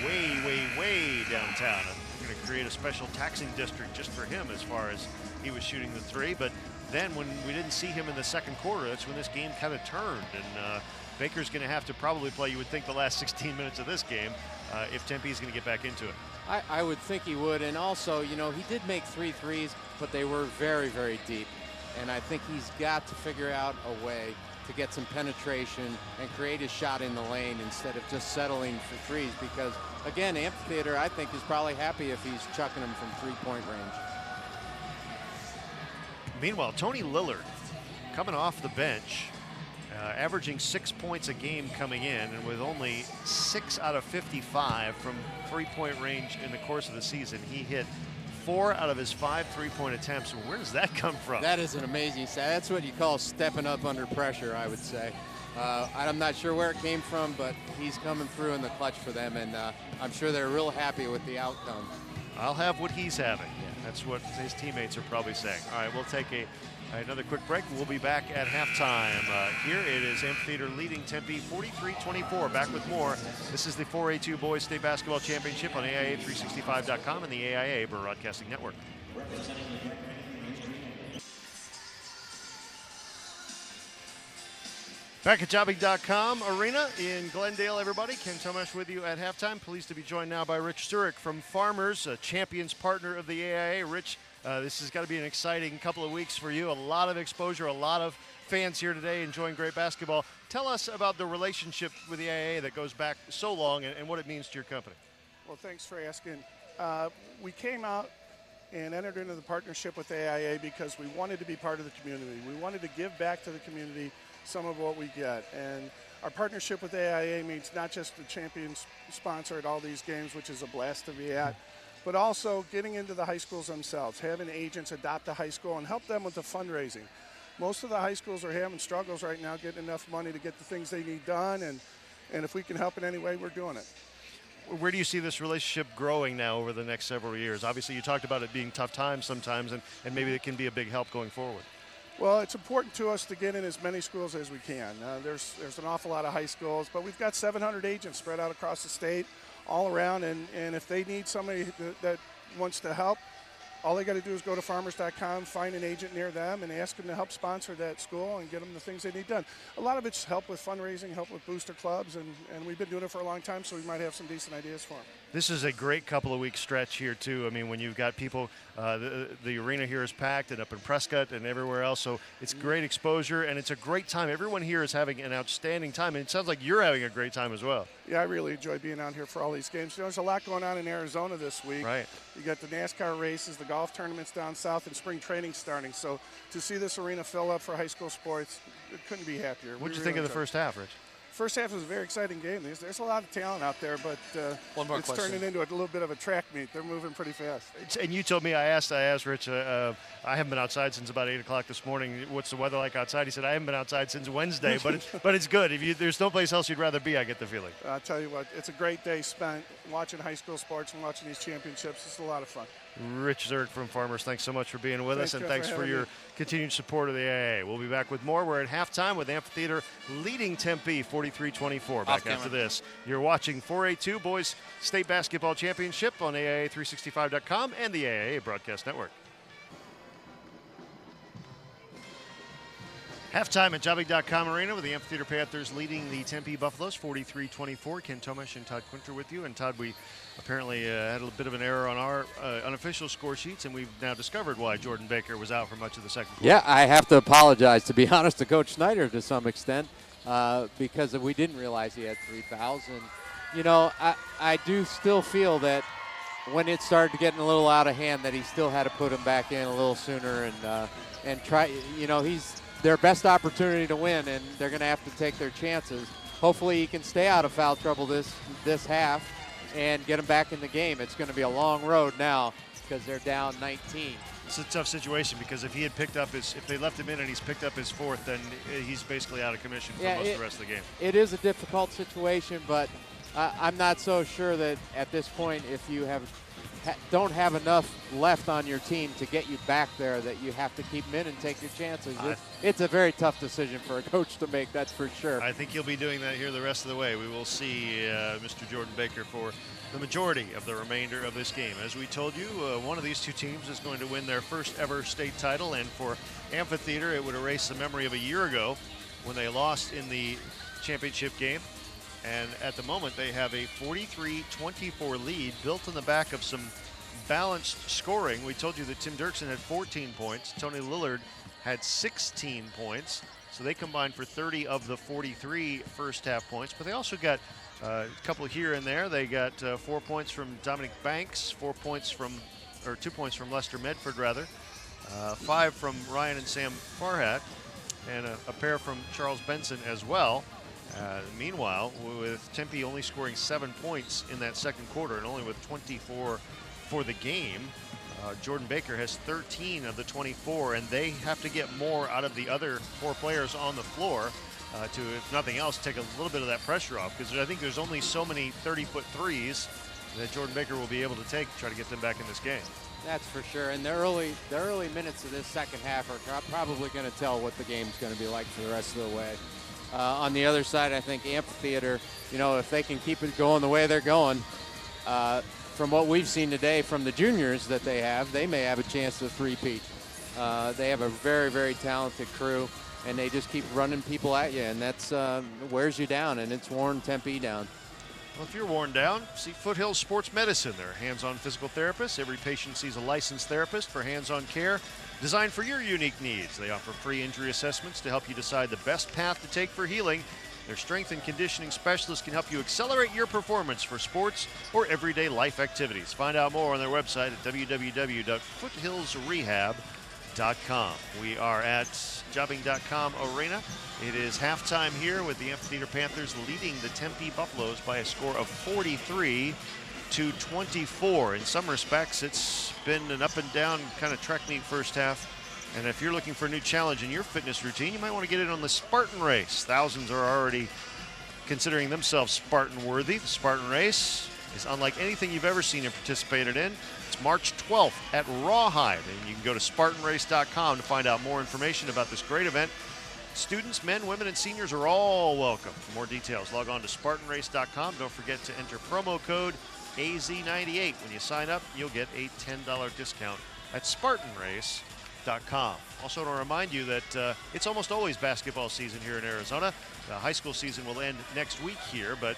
way downtown. We're going to create a special taxing district just for him as far as he was shooting the 3. But then when we didn't see him in the second quarter, that's when this game kind of turned. And Baker's going to have to probably play, you would think, the last 16 minutes of this game if Tempe is going to get back into it. I would think he would. And also, you know, he did make 3 threes, but they were very deep. And I think he's got to figure out a way to get some penetration and create a shot in the lane instead of just settling for threes, because, again, Amphitheater, I think, is probably happy if he's chucking them from 3-point range. Meanwhile, Tony Lillard coming off the bench, averaging 6 points a game coming in, and with only 6 out of 55 from 3-point range in the course of the season. He hit 4 out of his 5 3-point attempts. Where does that come from? That is an amazing stat. That's what you call stepping up under pressure, I would say. I'm not sure where it came from, but he's coming through in the clutch for them, and I'm sure they're real happy with the outcome. I'll have what he's having. Yeah. That's what his teammates are probably saying. All right, we'll take another quick break. We'll be back at halftime. Here it is Amphitheater leading Tempe 43-24. Back with more. This is the 4A2 Boys State Basketball Championship on AIA365.com and the AIA Broadcasting Network. Back at Jobbing.com Arena in Glendale, everybody. Ken Tomash with you at halftime. Pleased to be joined now by Rich Zurich from Farmers, a Champions partner of the AIA. Rich, this has got to be an exciting couple of weeks for you. A lot of exposure, a lot of fans here today enjoying great basketball. Tell us about the relationship with the AIA that goes back so long and what it means to your company. Well, thanks for asking. We came out and entered into the partnership with the AIA because we wanted to be part of the community. We wanted to give back to the community some of what we get. And our partnership with AIA means not just the champions sponsor at all these games, which is a blast to be at, but also getting into the high schools themselves, having agents adopt a high school and help them with the fundraising. Most of the high schools are having struggles right now getting enough money to get the things they need done, and if we can help in any way, we're doing it. Where do you see this relationship growing now over the next several years? Obviously, you talked about it being tough times sometimes, and maybe it can be a big help going forward. Well, it's important to us to get in as many schools as we can. There's an awful lot of high schools, but we've got 700 agents spread out across the state, all around, and if they need somebody that wants to help, all they got to do is go to farmers.com, find an agent near them, and ask them to help sponsor that school and get them the things they need done. A lot of it's help with fundraising, help with booster clubs, and we've been doing it for a long time, so we might have some decent ideas for them. This is a great couple of weeks stretch here, too. I mean, when you've got people, the arena here is packed and up in Prescott and everywhere else, so it's great exposure, and it's a great time. Everyone here is having an outstanding time, and it sounds like you're having a great time as well. Yeah, I really enjoy being out here for all these games. You know, there's a lot going on in Arizona this week. Right. You got the NASCAR races, the golf tournaments down south, and spring training starting. So to see this arena fill up for high school sports, it couldn't be happier. What did you think of the first half, Rich? First half was a very exciting game. There's a lot of talent out there, but it's turning into a little bit of a track meet. They're moving pretty fast. And you told me, I asked Rich, I haven't been outside since about 8 o'clock this morning. What's the weather like outside? He said, I haven't been outside since Wednesday, but it's good. There's no place else you'd rather be, I get the feeling. I'll tell you what, it's a great day spent watching high school sports and watching these championships. It's a lot of fun. Rich Zurich from Farmers, thanks so much for being with us, and thanks for your me. continued support of the AA. We'll be back with more. We're at halftime with Amphitheater leading Tempe 43-24. Back after this. You're watching 4A2 Boys State Basketball Championship on AIA365.com and the AIA Broadcast Network. Halftime at Jobbing.com Arena with the Amphitheater Panthers leading the Tempe Buffaloes 43-24. Ken Tomash and Todd Quinter with you. And Todd, we apparently had a bit of an error on our unofficial score sheets, and we've now discovered why Jordan Baker was out for much of the second quarter. Yeah, I have to apologize, to be honest, to Coach Snyder to some extent, because we didn't realize he had 3 fouls. And, you know, I do still feel that when it started getting a little out of hand that he still had to put him back in a little sooner and try, you know, he's their best opportunity to win, and they're going to have to take their chances. Hopefully he can stay out of foul trouble this half and get them back in the game. It's going to be a long road now because they're down 19. It's a tough situation because if they left him in and he's picked up his fourth, then he's basically out of commission for most of the rest of the game. It is a difficult situation, but I'm not so sure that at this point, if you don't have enough left on your team to get you back there, that you have to keep them in and take your chances. It's a very tough decision for a coach to make, that's for sure. I think he'll be doing that here the rest of the way. We will see Mr. Jordan Baker for the majority of the remainder of this game. As we told you, one of these two teams is going to win their first ever state title, and for Amphitheater, it would erase the memory of a year ago when they lost in the championship game. And at the moment, they have a 43-24 lead built on the back of some balanced scoring. We told you that Tim Dirksen had 14 points. Tony Lillard had 16 points. So they combined for 30 of the 43 first half points. But they also got a couple here and there. They got 4 points from Dominic Banks, 2 points from Lester Medford, 5 from Ryan and Sam Farhat, and a pair from Charles Benson as well. Meanwhile, with Tempe only scoring 7 points in that second quarter and only with 24 for the game, Jordan Baker has 13 of the 24, and they have to get more out of the other 4 players on the floor to, if nothing else, take a little bit of that pressure off, because I think there's only so many 30-foot threes that Jordan Baker will be able to take to try to get them back in this game. That's for sure. And the early minutes of this second half are probably going to tell what the game's going to be like for the rest of the way. On the other side, I think Amphitheater, if they can keep it going the way they're going, from what we've seen today from the juniors that they may have a chance to three-peat. They have a very, very talented crew, and they just keep running people at you, and that's wears you down, and it's worn Tempe down. Well, if you're worn down, see Foothills Sports Medicine. They're hands-on physical therapists. Every patient sees a licensed therapist for hands-on care designed for your unique needs. They offer free injury assessments to help you decide the best path to take for healing. Their strength and conditioning specialists can help you accelerate your performance for sports or everyday life activities. Find out more on their website at www.foothillsrehab.com. We are at jobbing.com arena. It is halftime here with the Amphitheater Panthers leading the Tempe Buffaloes by a score of 43-24. In some respects, it's been an up and down kind of track meet first half. And if you're looking for a new challenge in your fitness routine, you might want to get in on the Spartan race. Thousands are already considering themselves Spartan worthy. The Spartan race is unlike anything you've ever seen and participated in. It's March 12th at Rawhide, and you can go to SpartanRace.com to find out more information about this great event. Students, men, women, and seniors are all welcome. For more details, log on to SpartanRace.com. Don't forget to enter promo code AZ98. When you sign up, you'll get a $10 discount at SpartanRace.com. Also want to remind you that it's almost always basketball season here in Arizona. The high school season will end next week here, but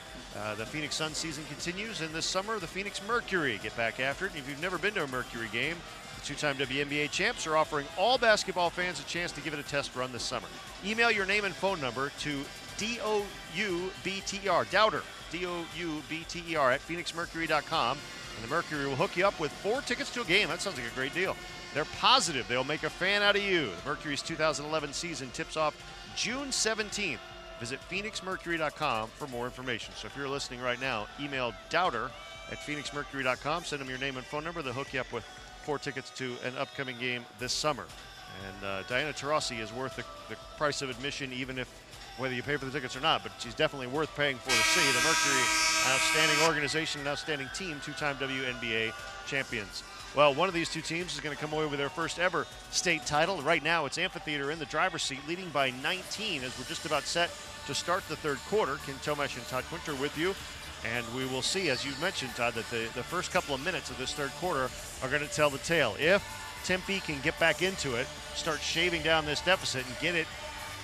the Phoenix Suns season continues, and this summer the Phoenix Mercury get back after it. And if you've never been to a Mercury game, the two-time WNBA champs are offering all basketball fans a chance to give it a test run this summer. Email your name and phone number to DOUBTER, Doubter, DOUBTER at PhoenixMercury.com, and the Mercury will hook you up with 4 tickets to a game. That sounds like a great deal. They're positive they'll make a fan out of you. The Mercury's 2011 season tips off June 17th. Visit PhoenixMercury.com for more information. So if you're listening right now, email Doubter at PhoenixMercury.com. Send them your name and phone number. They'll hook you up with 4 tickets to an upcoming game this summer. And Diana Taurasi is worth the price of admission, even if whether you pay for the tickets or not, but she's definitely worth paying for to see. The Mercury, an outstanding organization, an outstanding team, two-time WNBA champions. Well, one of these two teams is going to come away with their first ever state title. Right now, it's Amphitheater in the driver's seat, leading by 19 as we're just about set to start the third quarter. Ken Tomash and Todd Quinter with you. And we will see, as you mentioned, Todd, that the first couple of minutes of this third quarter are going to tell the tale. If Tempe can get back into it, start shaving down this deficit and get it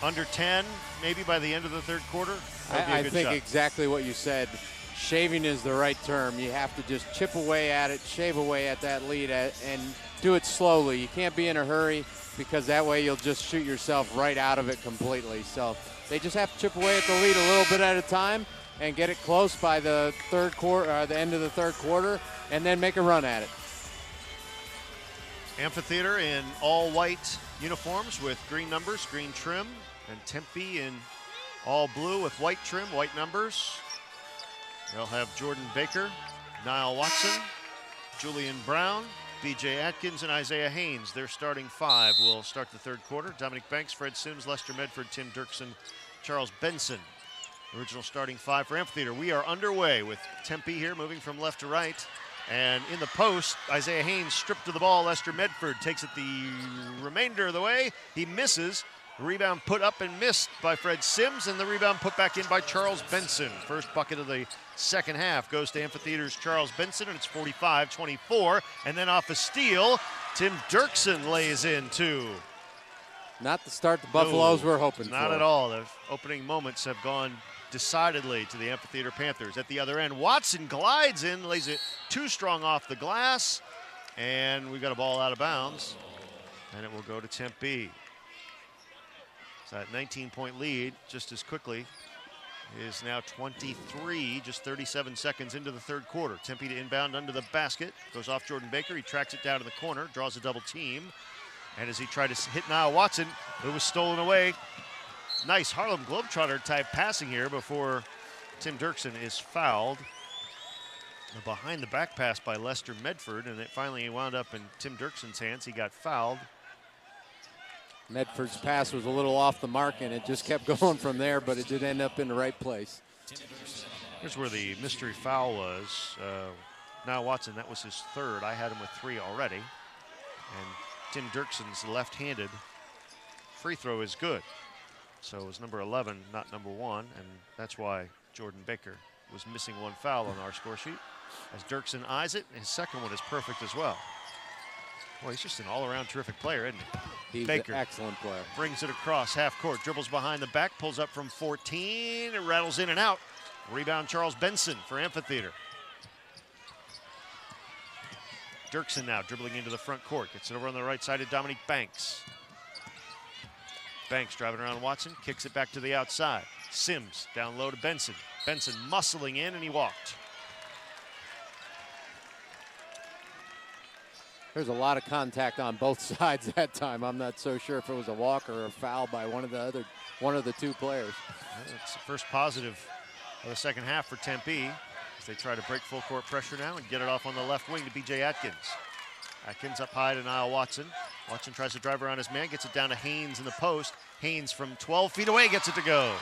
under 10, maybe by the end of the third quarter, I think exactly what you said. Shaving is the right term. You have to just chip away at it, shave away at that lead, and do it slowly. You can't be in a hurry because that way you'll just shoot yourself right out of it completely. So they just have to chip away at the lead a little bit at a time and get it close by the third quarter, the end of the third quarter, and then make a run at it. Amphitheater in all white uniforms with green numbers, green trim, and Tempe in all blue with white trim, white numbers. They'll have Jordan Baker, Niall Watson, Julian Brown, B.J. Atkins, and Isaiah Haynes. Their starting 5 will start the third quarter. Dominic Banks, Fred Sims, Lester Medford, Tim Dirksen, Charles Benson. Original starting 5 for Amphitheater. We are underway with Tempe here, moving from left to right. And in the post, Isaiah Haynes stripped to the ball. Lester Medford takes it the remainder of the way. He misses. Rebound put up and missed by Fred Sims, and the rebound put back in by Charles Benson. First bucket of the second half goes to Amphitheater's Charles Benson, and it's 45-24. And then off a steal, Tim Dirksen lays in 2. Not the start the Buffaloes were hoping for. Not at all. The opening moments have gone decidedly to the Amphitheater Panthers. At the other end, Watson glides in, lays it too strong off the glass, and we got a ball out of bounds, and it will go to Tempe. So that 19-point lead just as quickly is now 23, just 37 seconds into the third quarter. Tempe to inbound under the basket, goes off Jordan Baker. He tracks it down to the corner, draws a double team, and as he tried to hit Niall Watson, it was stolen away. Nice Harlem Globetrotter type passing here before Tim Dirksen is fouled. A behind the back pass by Lester Medford, and it finally wound up in Tim Dirksen's hands. He got fouled. Medford's pass was a little off the mark, and it just kept going from there, but it did end up in the right place. Here's where the mystery foul was. Now Watson, that was his third. I had him with 3 already. And Tim Dirkson's left-handed free throw is good. So it was number 11, not number 1, and that's why Jordan Baker was missing 1 foul on our score sheet. As Dirkson eyes it, his second one is perfect as well. Boy, he's just an all-around terrific player, isn't he? He's Baker an excellent player. brings it across half court, dribbles behind the back, pulls up from 14, it rattles in and out. Rebound Charles Benson for Amphitheater. Dirkson now dribbling into the front court, gets it over on the right side to Dominique Banks. Banks driving around Watson, kicks it back to the outside. Sims down low to Benson. Benson muscling in and he walked. There's a lot of contact on both sides that time. I'm not so sure if it was a walk or a foul by one of the 2 players. It's the first positive of the second half for Tempe as they try to break full court pressure now and get it off on the left wing to B.J. Atkins. Atkins up high to Niall Watson. Watson tries to drive around his man, gets it down to Haynes in the post. Haynes from 12 feet away gets it to go.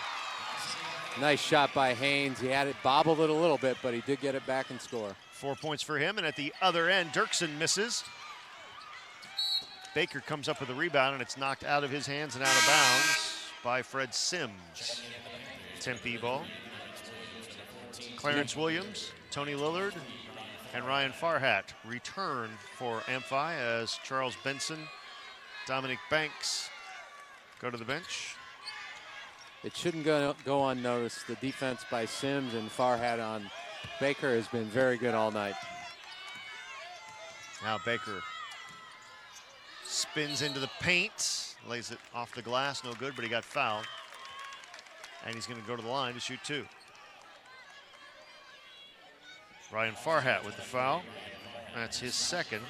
Nice shot by Haynes. He had it bobbled it a little bit, but he did get it back and score. 4 points for him, and at the other end, Dirkson misses. Baker comes up with a rebound, and it's knocked out of his hands and out of bounds by Fred Sims. Tempe ball. Clarence Williams, Tony Lillard, and Ryan Farhat return for Amphi as Charles Benson, Dominic Banks go to the bench. It shouldn't go unnoticed. The defense by Sims and Farhat on Baker has been very good all night. Now Baker spins into the paint, lays it off the glass, no good, but he got fouled. And he's going to go to the line to shoot 2. Ryan Farhat with the foul. That's his second.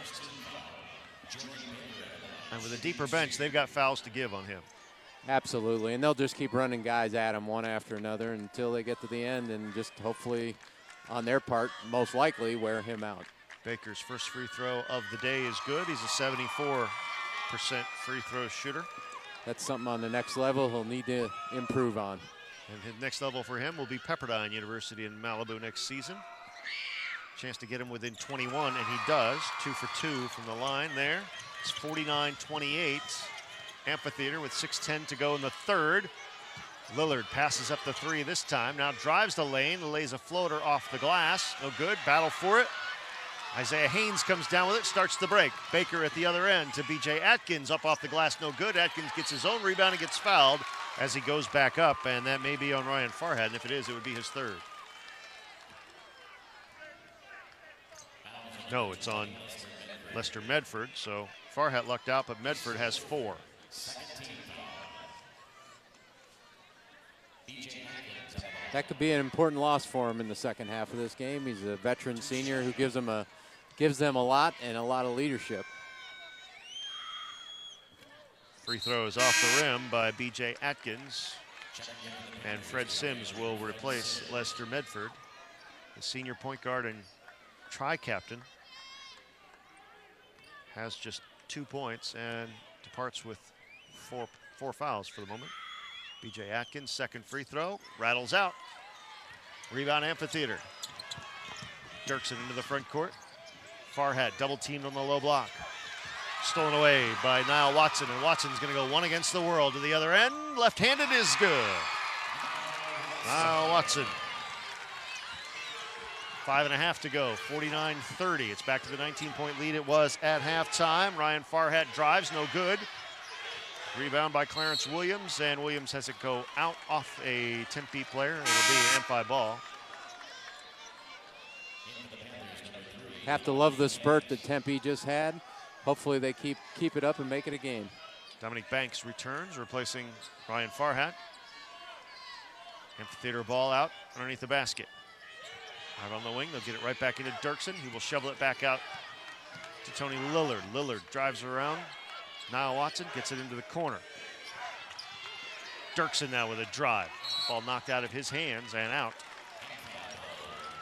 And with a deeper bench, they've got fouls to give on him. Absolutely, and they'll just keep running guys at him one after another until they get to the end and just hopefully, on their part, most likely wear him out. Baker's first free throw of the day is good. He's a 74% free throw shooter. That's something on the next level he'll need to improve on. And his next level for him will be Pepperdine University in Malibu next season. Chance to get him within 21, and he does. 2 for 2 from the line there. It's 49-28. Amphitheater with 6:10 to go in the third. Lillard passes up the 3 this time. Now drives the lane, lays a floater off the glass. No good, battle for it. Isaiah Haynes comes down with it, starts the break. Baker at the other end to B.J. Atkins, up off the glass, no good. Atkins gets his own rebound and gets fouled as he goes back up, and that may be on Ryan Farhat, and if it is, it would be his 3rd. No, it's on Lester Medford, so Farhat lucked out, but Medford has 4. That could be an important loss for him in the second half of this game. He's a veteran senior who gives them a lot and a lot of leadership. Free throw is off the rim by B.J. Atkins, and Fred Sims will replace Lester Medford, the senior point guard and tri-captain. Has just 2 points and departs with four fouls for the moment. B.J. Atkins, second free throw, rattles out. Rebound Amphitheater. Dirkson into the front court. Farhat double teamed on the low block. Stolen away by Niall Watson, and Watson's going to go 1 against the world to the other end. Left-handed is good. Niall Watson. 5.5 to go, 49-30. It's back to the 19-point lead it was at halftime. Ryan Farhat drives, no good. Rebound by Clarence Williams, and Williams has it go out off a Tempe player. It'll be Amphi ball. Have to love the spurt that Tempe just had. Hopefully they keep it up and make it a game. Dominic Banks returns, replacing Ryan Farhat. Amphitheater ball out underneath the basket. Out on the wing, they'll get it right back into Dirkson. He will shovel it back out to Tony Lillard. Lillard drives around. Niall Watson gets it into the corner. Dirkson now with a drive. Ball knocked out of his hands and out.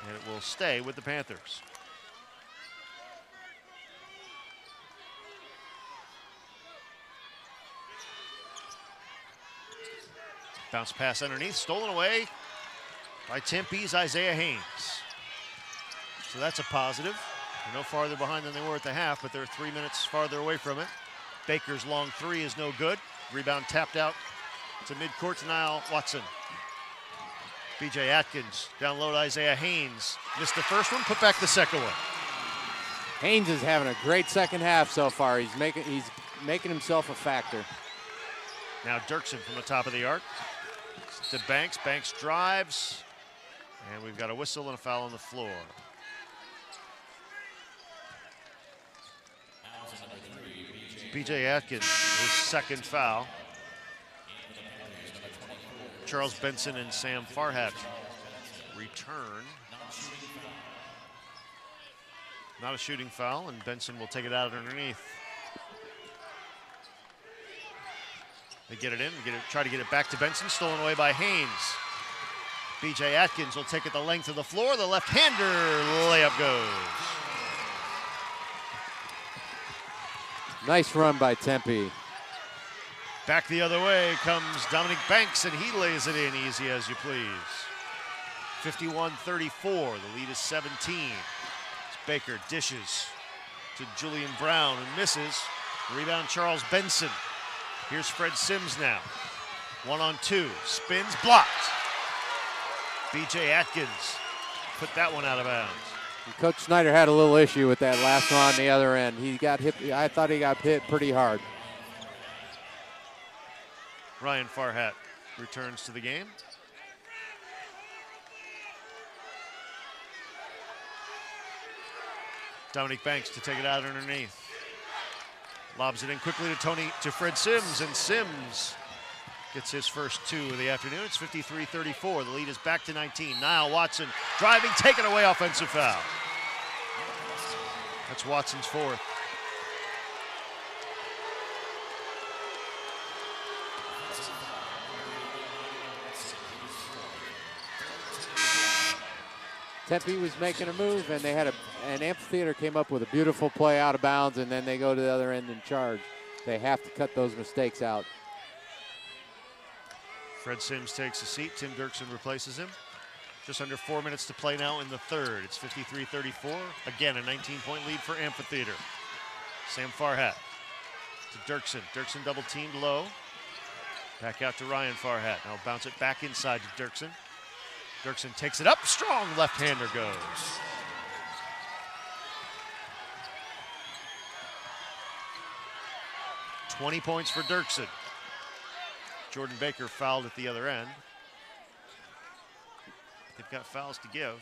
And it will stay with the Panthers. Bounce pass underneath, stolen away by Tempe's Isaiah Haynes. So that's a positive. They're no farther behind than they were at the half, but they're 3 minutes farther away from it. Baker's long three is no good. Rebound tapped out to midcourt to Niall Watson. B.J. Atkins down low to Isaiah Haynes. Missed the first one, put back the second one. Haynes is having a great second half so far. He's making himself a factor. Now Dirksen from the top of the arc. To Banks. Banks drives. And we've got a whistle and a foul on the floor. B.J. Atkins, his second foul. Charles Benson and Sam Farhat return. Not a shooting foul, and Benson will take it out underneath. They get it in, try to get it back to Benson, stolen away by Haynes. B.J. Atkins will take it the length of the floor. The left-hander layup goes. Nice run by Tempe. Back the other way comes Dominic Banks, and he lays it in easy as you please. 51-34, the lead is 17. Baker dishes to Julian Brown and misses. Rebound Charles Benson. Here's Fred Sims now. 1-on-2, spins, blocked. B.J. Atkins put that one out of bounds. And Coach Snyder had a little issue with that last one on the other end. He got hit. I thought he got hit pretty hard. Ryan Farhat returns to the game. Dominic Banks to take it out underneath. Lobs it in quickly to Fred Sims, and Sims gets his first two of the afternoon. It's 53-34. The lead is back to 19. Niall Watson driving, taken away, offensive foul. That's Watson's fourth. Tempe was making a move, and they had an Amphitheater came up with a beautiful play out of bounds, and then they go to the other end and charge. They have to cut those mistakes out. Fred Sims takes a seat. Tim Dirksen replaces him. Just under 4 minutes to play now in the third. It's 53-34. Again, a 19-point lead for Amphitheater. Sam Farhat to Dirksen. Dirksen double teamed low. Back out to Ryan Farhat. Now bounce it back inside to Dirksen. Dirksen takes it up. Strong left-hander goes. $20 points for Dirksen. Jordan Baker fouled at the other end. They've got fouls to give.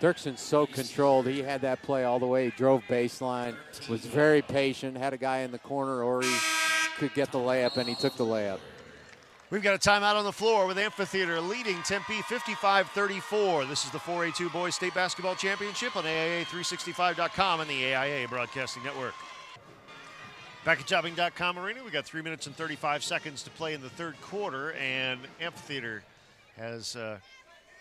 Dirksen's so controlled. He had that play all the way. He drove baseline, was very patient, had a guy in the corner, or he could get the layup, and he took the layup. We've got a timeout on the floor with Amphitheater leading Tempe 55-34. This is the 4A2 Boys State Basketball Championship on AIA365.com and the AIA Broadcasting Network. Back at Jobbing.com Arena, we got 3 minutes and 35 seconds to play in the third quarter, and Amphitheater has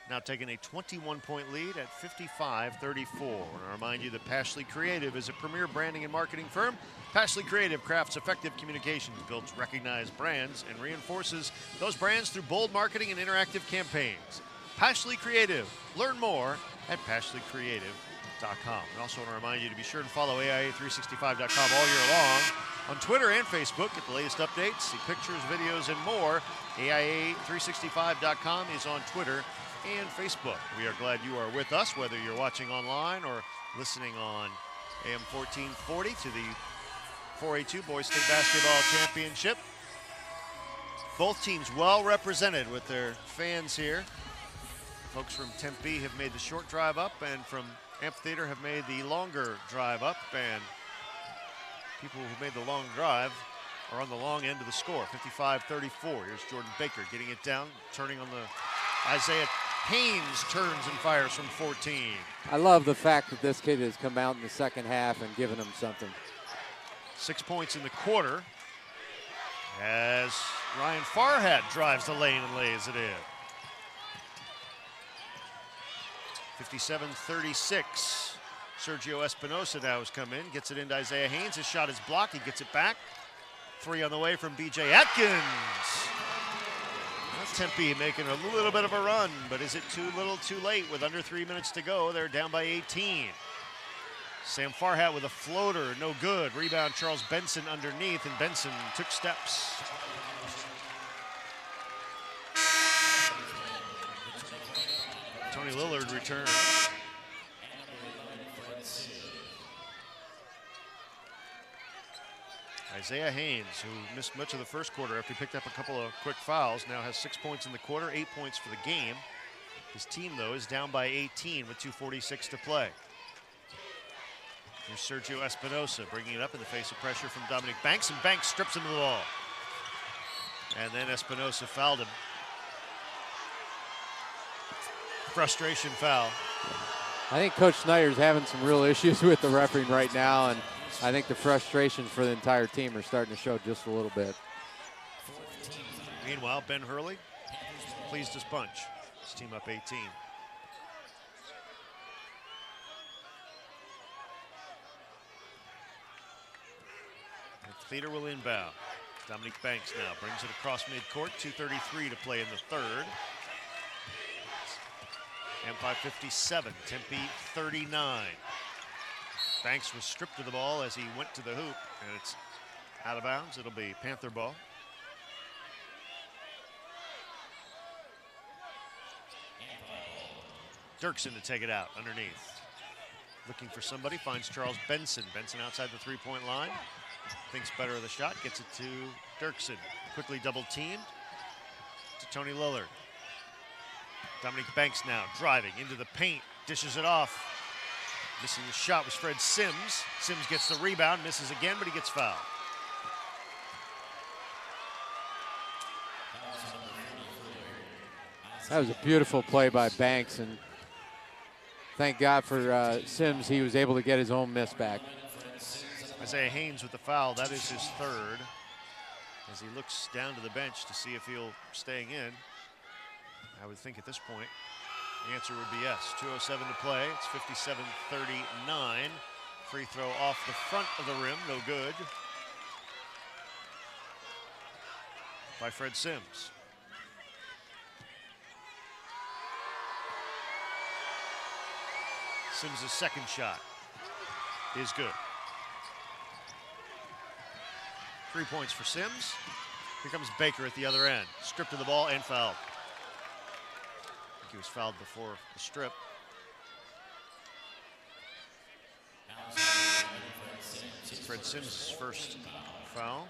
now taken a 21-point lead at 55-34. And I remind you that Pashley Creative is a premier branding and marketing firm. Pashley Creative crafts effective communications, builds recognized brands, and reinforces those brands through bold marketing and interactive campaigns. Pashley Creative. Learn more at pashleycreative.com. And also want to remind you to be sure to follow AIA365.com all year long on Twitter and Facebook. Get the latest updates, see pictures, videos, and more. AIA365.com is on Twitter and Facebook. We are glad you are with us, whether you're watching online or listening on AM 1440 to the 4A2 Boys State Basketball Championship. Both teams well represented with their fans here. Folks from Tempe have made the short drive up, and from Amphitheater have made the longer drive up, and people who made the long drive are on the long end of the score, 55-34. Here's Jordan Baker getting it down, turning on the Isaiah Haynes turns and fires from 14. I love the fact that this kid has come out in the second half and given them something. 6 points in the quarter as Ryan Farhat drives the lane and lays it in. 57-36. Sergio Espinosa now has come in, gets it into Isaiah Haynes. His shot is blocked. He gets it back. Three on the way from B.J. Atkins. Tempe making a little bit of a run, but is it too little too late? With under 3 minutes to go, they're down by 18. Sam Farhat with a floater, no good. Rebound, Charles Benson underneath, and Benson took steps. Tony Lillard returns. Isaiah Haynes, who missed much of the first quarter after he picked up a couple of quick fouls, now has 6 points in the quarter, 8 points for the game. His team, though, is down by 18 with 2:46 to play. Here's Sergio Espinosa bringing it up in the face of pressure from Dominic Banks, and Banks strips him of the ball. And then Espinosa fouled him. Frustration foul. I think Coach Snyder's having some real issues with the refereeing right now, and I think the frustrations for the entire team are starting to show just a little bit. Meanwhile, Ben Hurley pleased as punch. His team up 18. Theater will inbound. Dominic Banks now brings it across midcourt. 2:33 to play in the third. Empire 57, Tempe 39. Banks was stripped of the ball as he went to the hoop, and it's out of bounds. It'll be Panther ball. Dirksen to take it out underneath. Looking for somebody, finds Charles Benson. Benson outside the three-point line. Thinks better of the shot, gets it to Dirksen. Quickly double teamed to Tony Lillard. Dominic Banks now driving into the paint, dishes it off. Missing the shot was Fred Sims. Sims gets the rebound, misses again, but he gets fouled. That was a beautiful play by Banks, and thank God for Sims. He was able to get his own miss back. Isaiah Haynes with the foul. That is his third. As he looks down to the bench to see if he'll staying in. I would think at this point, the answer would be yes. 2:07 to play. It's 57-39. Free throw off the front of the rim. No good. By Fred Sims. Sims' second shot is good. 3 points for Sims. Here comes Baker at the other end. Stripped of the ball and fouled. I think he was fouled before the strip. Fred Sims' first foul.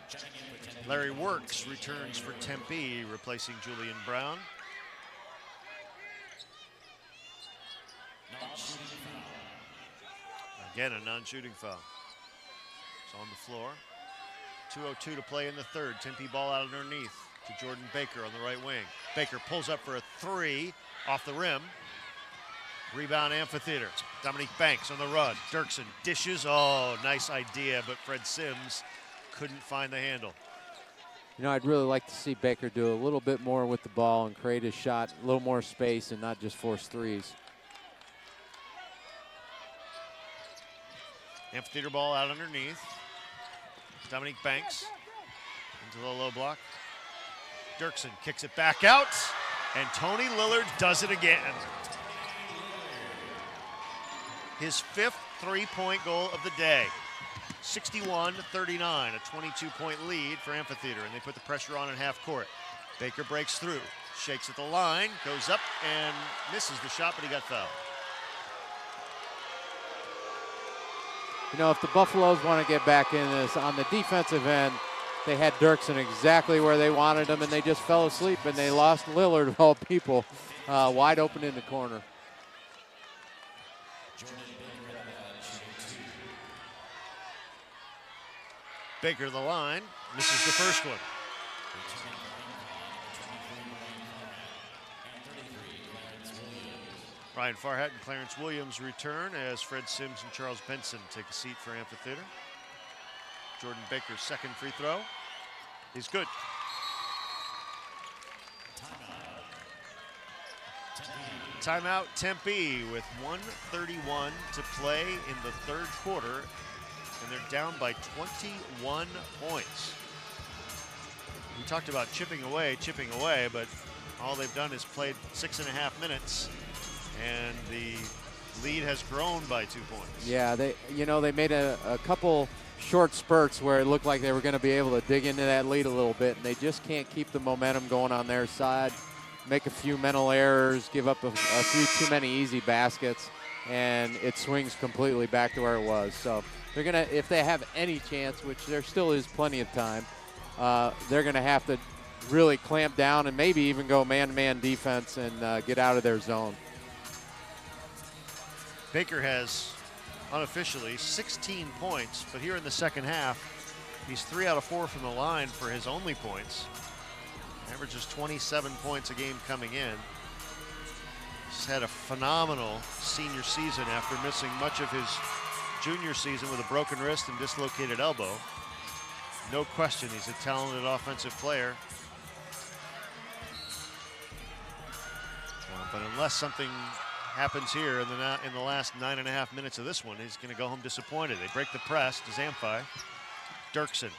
Larry Works returns for Tempe, replacing Julian Brown. Again, a non-shooting foul. It's on the floor. 2:02 to play in the third. Tempe ball out underneath to Jordan Baker on the right wing. Baker pulls up for a three off the rim. Rebound Amphitheater. Dominic Banks on the run. Dirksen dishes. Oh, nice idea, but Fred Sims couldn't find the handle. You know, I'd really like to see Baker do a little bit more with the ball and create his shot, a little more space and not just force threes. Amphitheater ball out underneath. Dominic Banks into the low block. Dirksen kicks it back out, and Tony Lillard does it again. His fifth three-point goal of the day. 61-39, a 22-point lead for Amphitheater, and they put the pressure on in half court. Baker breaks through, shakes at the line, goes up and misses the shot, but he got fouled. You know, if the Buffaloes want to get back in this, on the defensive end, they had Dirksen exactly where they wanted him, and they just fell asleep, and they lost Lillard, of all people, wide open in the corner. Baker the line, misses the first one. Ryan Farhat and Clarence Williams return as Fred Sims and Charles Benson take a seat for Amphitheater. Jordan Baker's second free throw is good. Timeout Tempe with 1:31 to play in the third quarter, and they're down by 21 points. We talked about chipping away, but All they've done is played 6.5 minutes, and the lead has grown by 2 points. Yeah, they made a couple short spurts where it looked like they were going to be able to dig into that lead a little bit, and they just can't keep the momentum going on their side. Make a few mental errors, give up a few too many easy baskets, and it swings completely back to where it was. So they're gonna, if they have any chance, which there still is plenty of time, they're gonna have to really clamp down and maybe even go man-to-man defense and get out of their zone. Baker has unofficially 16 points, but here in the second half, he's 3 out of 4 from the line for his only points. Averages 27 points a game coming in. He's had a phenomenal senior season after missing much of his junior season with a broken wrist and dislocated elbow. No question, he's a talented offensive player. But unless something happens here in the last 9.5 minutes of this one, he's going to go home disappointed. They break the press to Amphi. Dirksen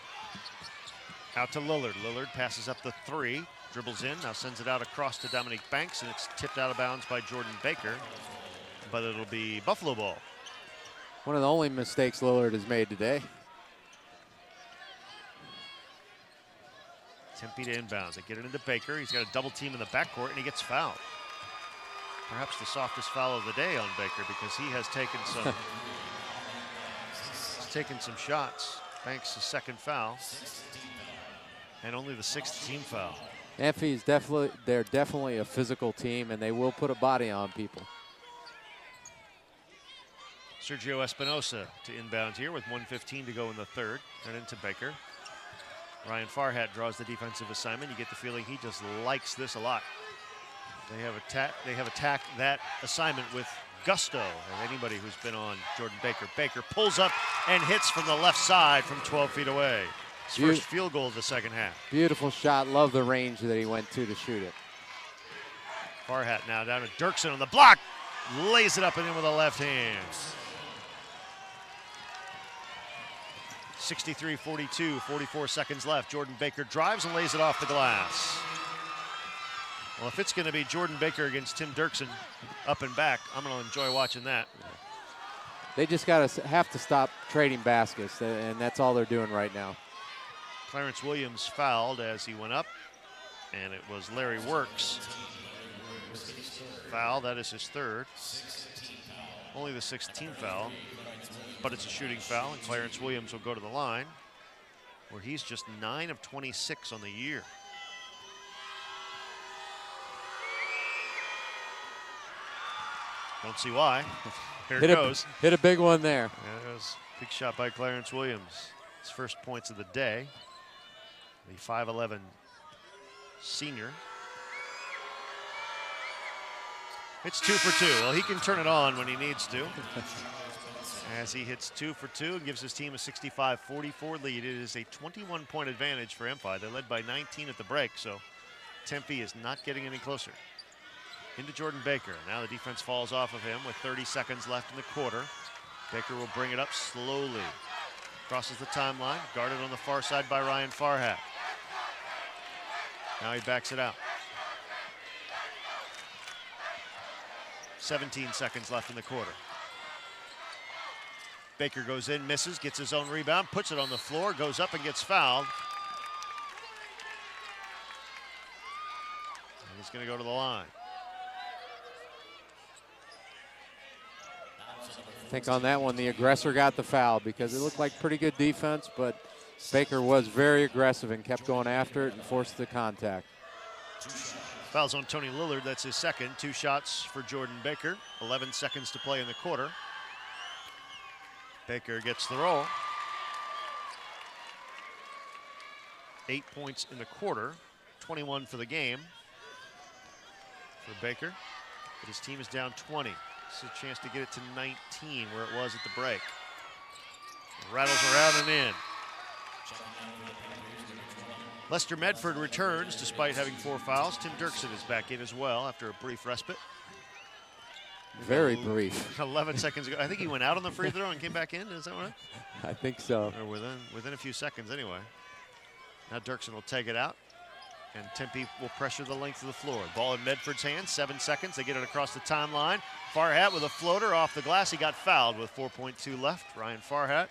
out to Lillard. Lillard passes up the 3, dribbles in, now sends it out across to Dominique Banks, and it's tipped out of bounds by Jordan Baker, but it'll be Buffalo ball. One of the only mistakes Lillard has made today. Tempe to inbounds. They get it into Baker. He's got a double team in the backcourt, and he gets fouled. Perhaps the softest foul of the day on Baker, because he has taken some shots. Banks' second foul, and only the 6th team foul. Amphi they're definitely a physical team, and they will put a body on people. Sergio Espinosa to inbound here with 1:15 to go in the third, and into Baker. Ryan Farhat draws the defensive assignment. You get the feeling he just likes this a lot. They have attacked that assignment with gusto, and anybody who's been on Jordan Baker. Baker pulls up and hits from the left side from 12 feet away. His first field goal of the second half. Beautiful shot. Love the range that he went to shoot it. Farhat now down to Dirksen on the block. Lays it up and in with a left hand. 63-42, 44 seconds left. Jordan Baker drives and lays it off the glass. Well, if it's going to be Jordan Baker against Tim Dirksen up and back, I'm going to enjoy watching that. They just have to stop trading baskets, and that's all they're doing right now. Clarence Williams fouled as he went up, and it was Larry Works. Foul, that is his 3rd. Only the 16th foul, but it's a shooting foul, and Clarence Williams will go to the line, where he's just 9 of 26 on the year. Don't see why. Here it goes. Hit a big one there. Yeah, it was a big shot by Clarence Williams. His first points of the day. The 5'11" senior. It's 2 for 2. Well, he can turn it on when he needs to. As he hits 2 for 2 and gives his team a 65-44 lead. It is a 21-point advantage for Amphi. They led by 19 at the break, so Tempe is not getting any closer. Into Jordan Baker. Now the defense falls off of him with 30 seconds left in the quarter. Baker will bring it up slowly. Crosses the timeline, guarded on the far side by Ryan Farhat. Now he backs it out. 17 seconds left in the quarter. Baker goes in, misses, gets his own rebound, puts it on the floor, goes up and gets fouled. And he's going to go to the line. I think on that one, the aggressor got the foul because it looked like pretty good defense, but Baker was very aggressive and kept going after it and forced the contact. Fouls on Tony Lillard, that's his second. 2 shots for Jordan Baker. 11 seconds to play in the quarter. Baker gets the roll. 8 points in the quarter, 21 for the game for Baker. But his team is down 20. This is a chance to get it to 19 where it was at the break. Rattles around and in. Lester Medford returns despite having 4 fouls. Tim Dirksen is back in as well after a brief respite. Very brief. 11 seconds ago. I think he went out on the free throw and came back in. Is that right? I think so. Or within a few seconds anyway. Now Dirksen will take it out. And Tempe will pressure the length of the floor. Ball in Medford's hands, 7 seconds. They get it across the timeline. Farhat with a floater off the glass. He got fouled with 4.2 left. Ryan Farhat.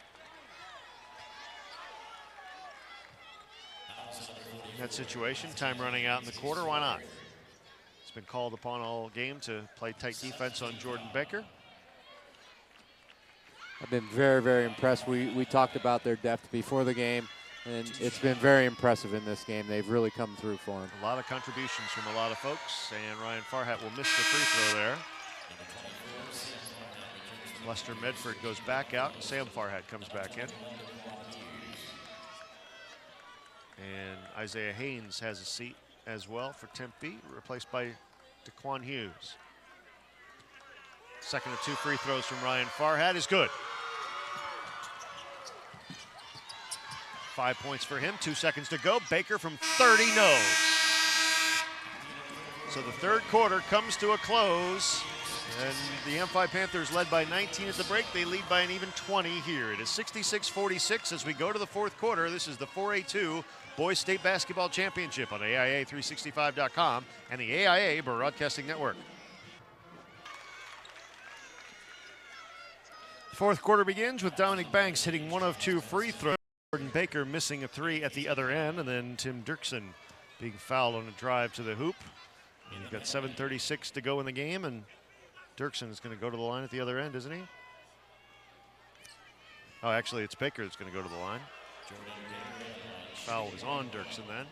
In that situation, time running out in the quarter, why not? It's been called upon all game to play tight defense on Jordan Baker. I've been very, very impressed. We talked about their depth before the game, and it's been very impressive in this game. They've really come through for them. A lot of contributions from a lot of folks, and Ryan Farhat will miss the free throw there. Lester Medford goes back out. Sam Farhat comes back in. And Isaiah Haynes has a seat as well for Tempe, replaced by DeQuan Hughes. Second of 2 free throws from Ryan Farhat is good. 5 points for him, 2 seconds to go. Baker from 30 knows. So the third quarter comes to a close, and the Amphi Panthers led by 19 at the break. They lead by an even 20 here. It is 66-46 as we go to the fourth quarter. This is the 4A2 Boys State Basketball Championship on AIA365.com and the AIA Broadcasting Network. Fourth quarter begins with Dominic Banks hitting 1 of 2 free throws. Jordan Baker missing a 3 at the other end, and then Tim Dirksen being fouled on a drive to the hoop. And you've got 7:36 to go in the game, and Dirksen is going to go to the line at the other end, isn't he? Oh, actually, it's Baker that's going to go to the line. Foul is on Dirksen then.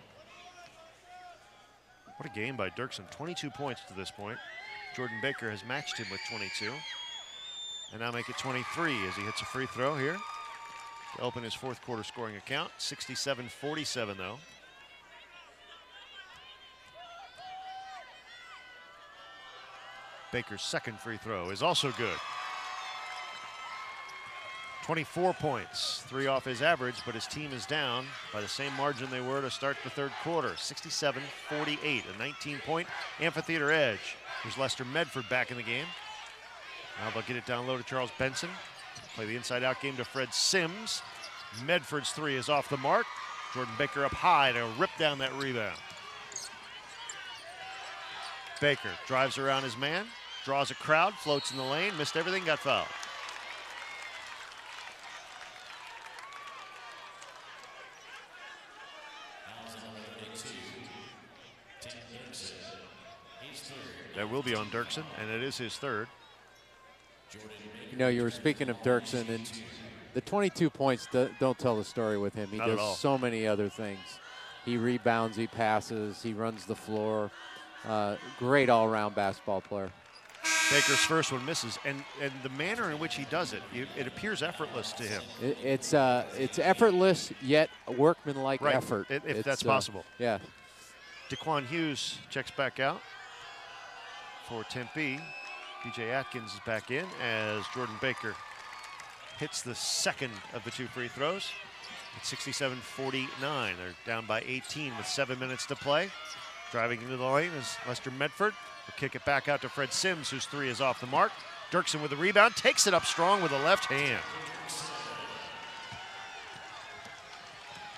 What a game by Dirksen. 22 points to this point. Jordan Baker has matched him with 22. And now make it 23 as he hits a free throw here to open his fourth quarter scoring account. 67-47 though. Baker's second free throw is also good. 24 points, 3 off his average, but his team is down by the same margin they were to start the third quarter. 67-48, a 19-point Amphitheater edge. Here's Lester Medford back in the game. Now they'll get it down low to Charles Benson. Play the inside-out game to Fred Sims. Medford's 3 is off the mark. Jordan Baker up high to rip down that rebound. Baker drives around his man, draws a crowd, floats in the lane, missed everything, got fouled. That will be on Dirksen, and it is his third. You know, you were speaking of Dirksen, and the 22 points don't tell the story with him. He Not at all. does so many other things. He rebounds, he passes, he runs the floor. Great all-around basketball player. Baker's first one misses, and the manner in which he does it, it appears effortless to him. It's effortless, yet workmanlike Right, effort. if that's possible. Yeah. DeQuan Hughes checks back out for Tempe. BJ Atkins is back in as Jordan Baker hits the second of the 2 free throws. It's 67-49. They're down by 18 with 7 minutes to play. Driving into the lane is Lester Medford. Will kick it back out to Fred Sims, whose 3 is off the mark. Dirksen with the rebound, takes it up strong with the left hand.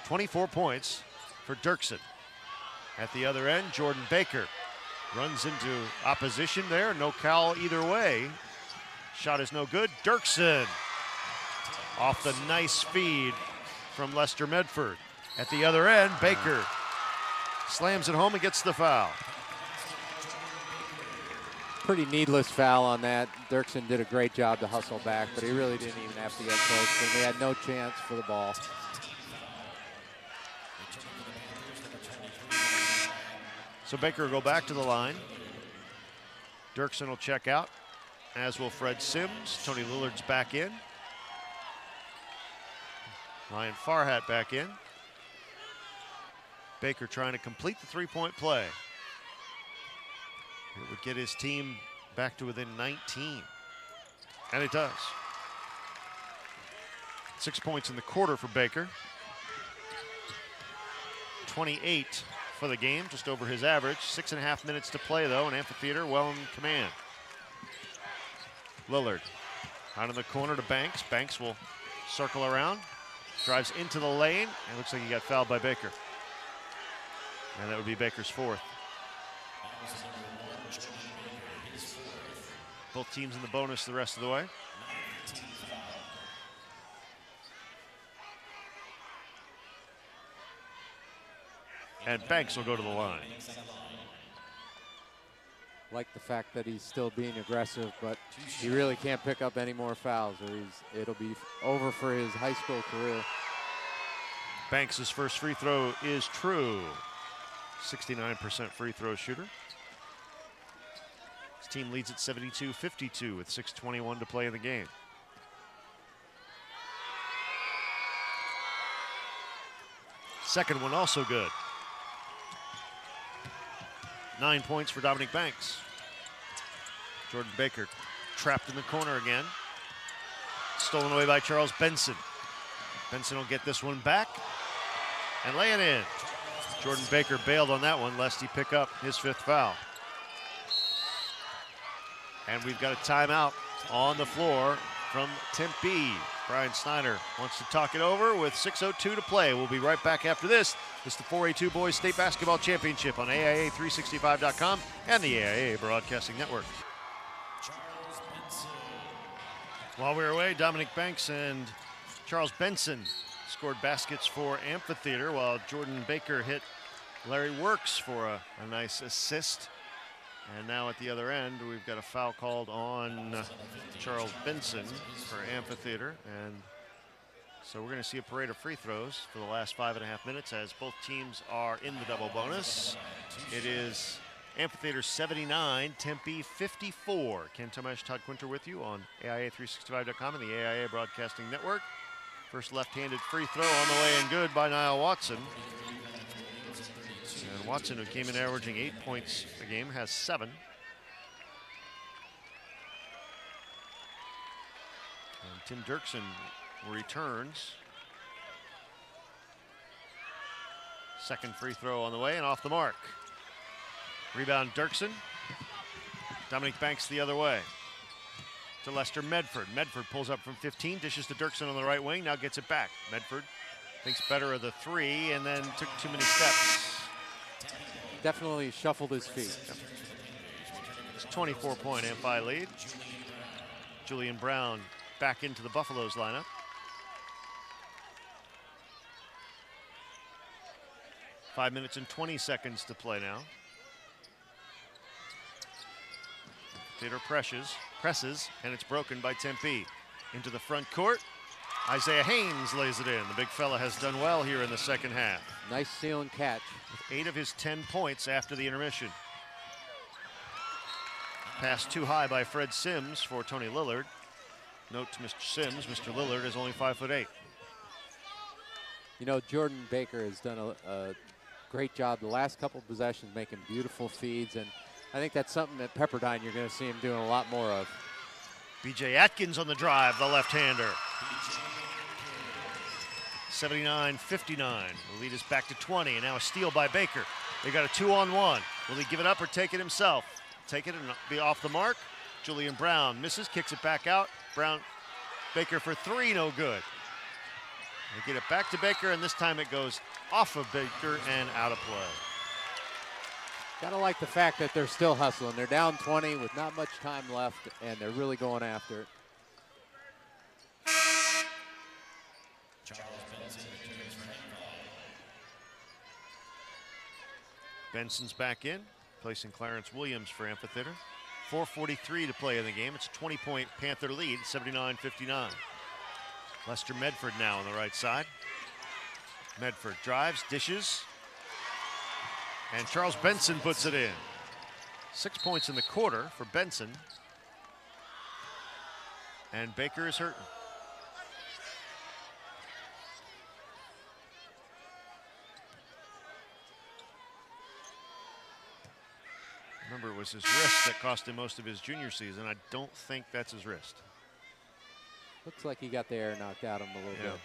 24 points for Dirksen. At the other end, Jordan Baker runs into opposition there. No foul either way. Shot is no good. Dirksen off the nice feed from Lester Medford. At the other end, Baker slams it home and gets the foul. Pretty needless foul on that. Dirksen did a great job to hustle back, but he really didn't even have to get close, and they had no chance for the ball. So Baker will go back to the line. Dirksen will check out, as will Fred Sims. Tony Lillard's back in. Ryan Farhat back in. Baker trying to complete the 3-point play. It would get his team back to within 19. And it does. 6 points in the quarter for Baker. 28 for the game, just over his average. 6.5 minutes to play, though, and Amphitheater well in command. Lillard out in the corner to Banks. Banks will circle around, drives into the lane, and looks like he got fouled by Baker. And that would be Baker's fourth. Both teams in the bonus the rest of the way. And Banks will go to the line. Like the fact that he's still being aggressive, but he really can't pick up any more fouls, or it'll be over for his high school career. Banks' first free throw is true. 69% free throw shooter. His team leads at 72-52 with 6:21 to play in the game. Second one also good. 9 points for Dominic Banks. Jordan Baker trapped in the corner again. Stolen away by Charles Benson. Benson will get this one back and lay it in. Jordan Baker bailed on that one lest he pick up his fifth foul. And we've got a timeout on the floor from Tempe. Brian Snyder wants to talk it over with 6:02 to play. We'll be right back after this. It's the 4A2 Boys State Basketball Championship on AIA365.com and the AIA Broadcasting Network. While we were away, Dominic Banks and Charles Benson scored baskets for Amphitheater, while Jordan Baker hit Larry Works for a nice assist. And now at the other end, we've got a foul called on Charles Benson for Amphitheater. And so we're going to see a parade of free throws for the last 5.5 minutes as both teams are in the double bonus. It is Amphitheater 79, Tempe 54. Ken Tomash, Todd Quinter with you on AIA365.com and the AIA Broadcasting Network. First left-handed free throw on the way and good by Niall Watson. And Watson, who came in averaging 8 points a game, has 7. And Tim Dirksen returns. Second free throw on the way and off the mark. Rebound Dirksen. Dominic Banks the other way to Lester Medford. Medford pulls up from 15, dishes to Dirksen on the right wing, now gets it back. Medford thinks better of the three and then took too many steps. Definitely shuffled his feet. It's a 24-point Amphi lead. Julian Brown back into the Buffaloes lineup. Five minutes and 20 seconds to play now. Theater presses, and it's broken by Tempe. Into the front court. Isaiah Haynes lays it in. The big fella has done well here in the second half. Nice steal and catch. With 8 of his 10 points after the intermission. Pass too high by Fred Sims for Tony Lillard. Note to Mr. Sims, Mr. Lillard is only 5'8". You know, Jordan Baker has done a great job the last couple of possessions, making beautiful feeds, and I think that's something at Pepperdine you're going to see him doing a lot more of. B.J. Atkins on the drive, the left-hander. 79-59. The lead is back to 20, and now a steal by Baker. They got a 2-on-1. Will he give it up or take it himself? Take it and be off the mark. Julian Brown misses, kicks it back out. Baker for 3, no good. They get it back to Baker, and this time it goes off of Baker and out of play. Gotta like the fact that they're still hustling. They're down 20 with not much time left, and they're really going after it. Benson's back in, placing Clarence Williams for Amphitheater. 4:43 to play in the game. It's a 20-point Panther lead, 79-59. Lester Medford now on the right side. Medford drives, dishes, and Charles Benson puts it in. 6 points in the quarter for Benson. And Baker is hurting. Remember, it was his wrist that cost him most of his junior season. I don't think that's his wrist. Looks like he got the air knocked out of him a little bit.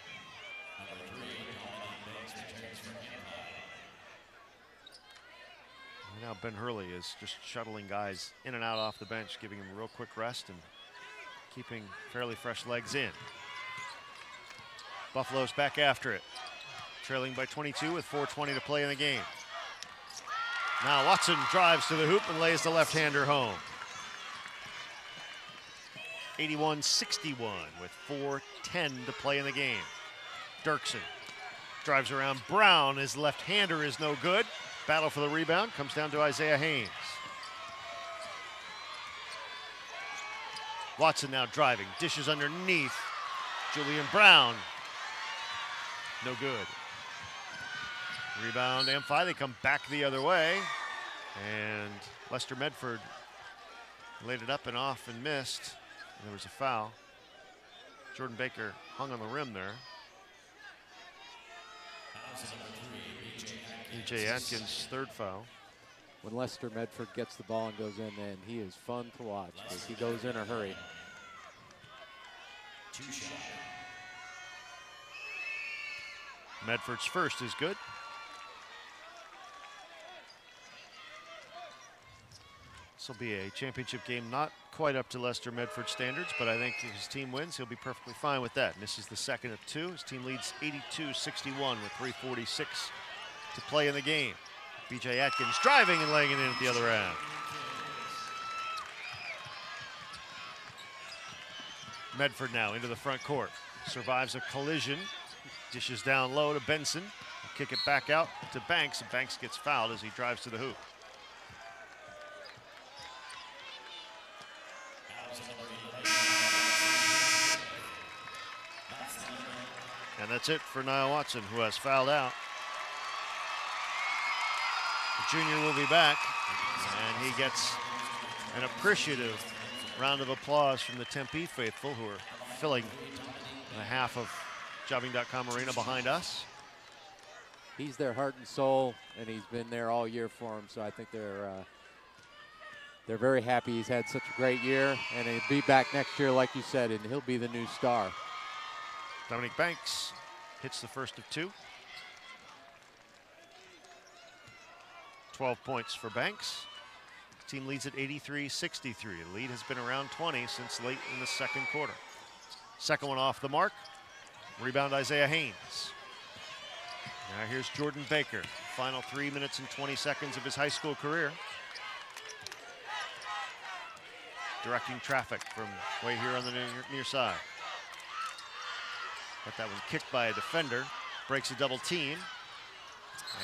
Now Ben Hurley is just shuttling guys in and out off the bench, giving them a real quick rest and keeping fairly fresh legs in. Buffalo's back after it, trailing by 22 with 4:20 to play in the game. Now Watson drives to the hoop and lays the left-hander home. 81-61 with 4:10 to play in the game. Dirksen drives around Brown. His left-hander is no good. Battle for the rebound comes down to Isaiah Haynes. Watson now driving, dishes underneath. Julian Brown, no good. Rebound, Amphi, they come back the other way. And Lester Medford laid it up and off and missed. And there was a foul. Jordan Baker hung on the rim there. B.J. Atkins, third foul. When Lester Medford gets the ball and goes in, then he is fun to watch because he goes in a hurry. Medford's first is good. This will be a championship game not quite up to Lester Medford standards, but I think if his team wins, he'll be perfectly fine with that. And this is the second of two. His team leads 82-61 with 3:46 to play in the game. B.J. Atkins driving and laying it in at the other end. Medford now into the front court. Survives a collision. Dishes down low to Benson. Kick it back out to Banks, and Banks gets fouled as he drives to the hoop. And that's it for Niall Watson, who has fouled out. The junior will be back, and he gets an appreciative round of applause from the Tempe faithful, who are filling the half of Jobbing.com Arena behind us. He's their heart and soul, and he's been there all year for them. So I think they're very happy he's had such a great year, and he'll be back next year, like you said, and he'll be the new star. Dominic Banks hits the first of two. 12 points for Banks. The team leads at 83-63. The lead has been around 20 since late in the second quarter. Second one off the mark. Rebound Isaiah Haynes. Now here's Jordan Baker. Final 3 minutes and 20 seconds of his high school career. Directing traffic from way here on the near side. Got that one kicked by a defender. Breaks a double team.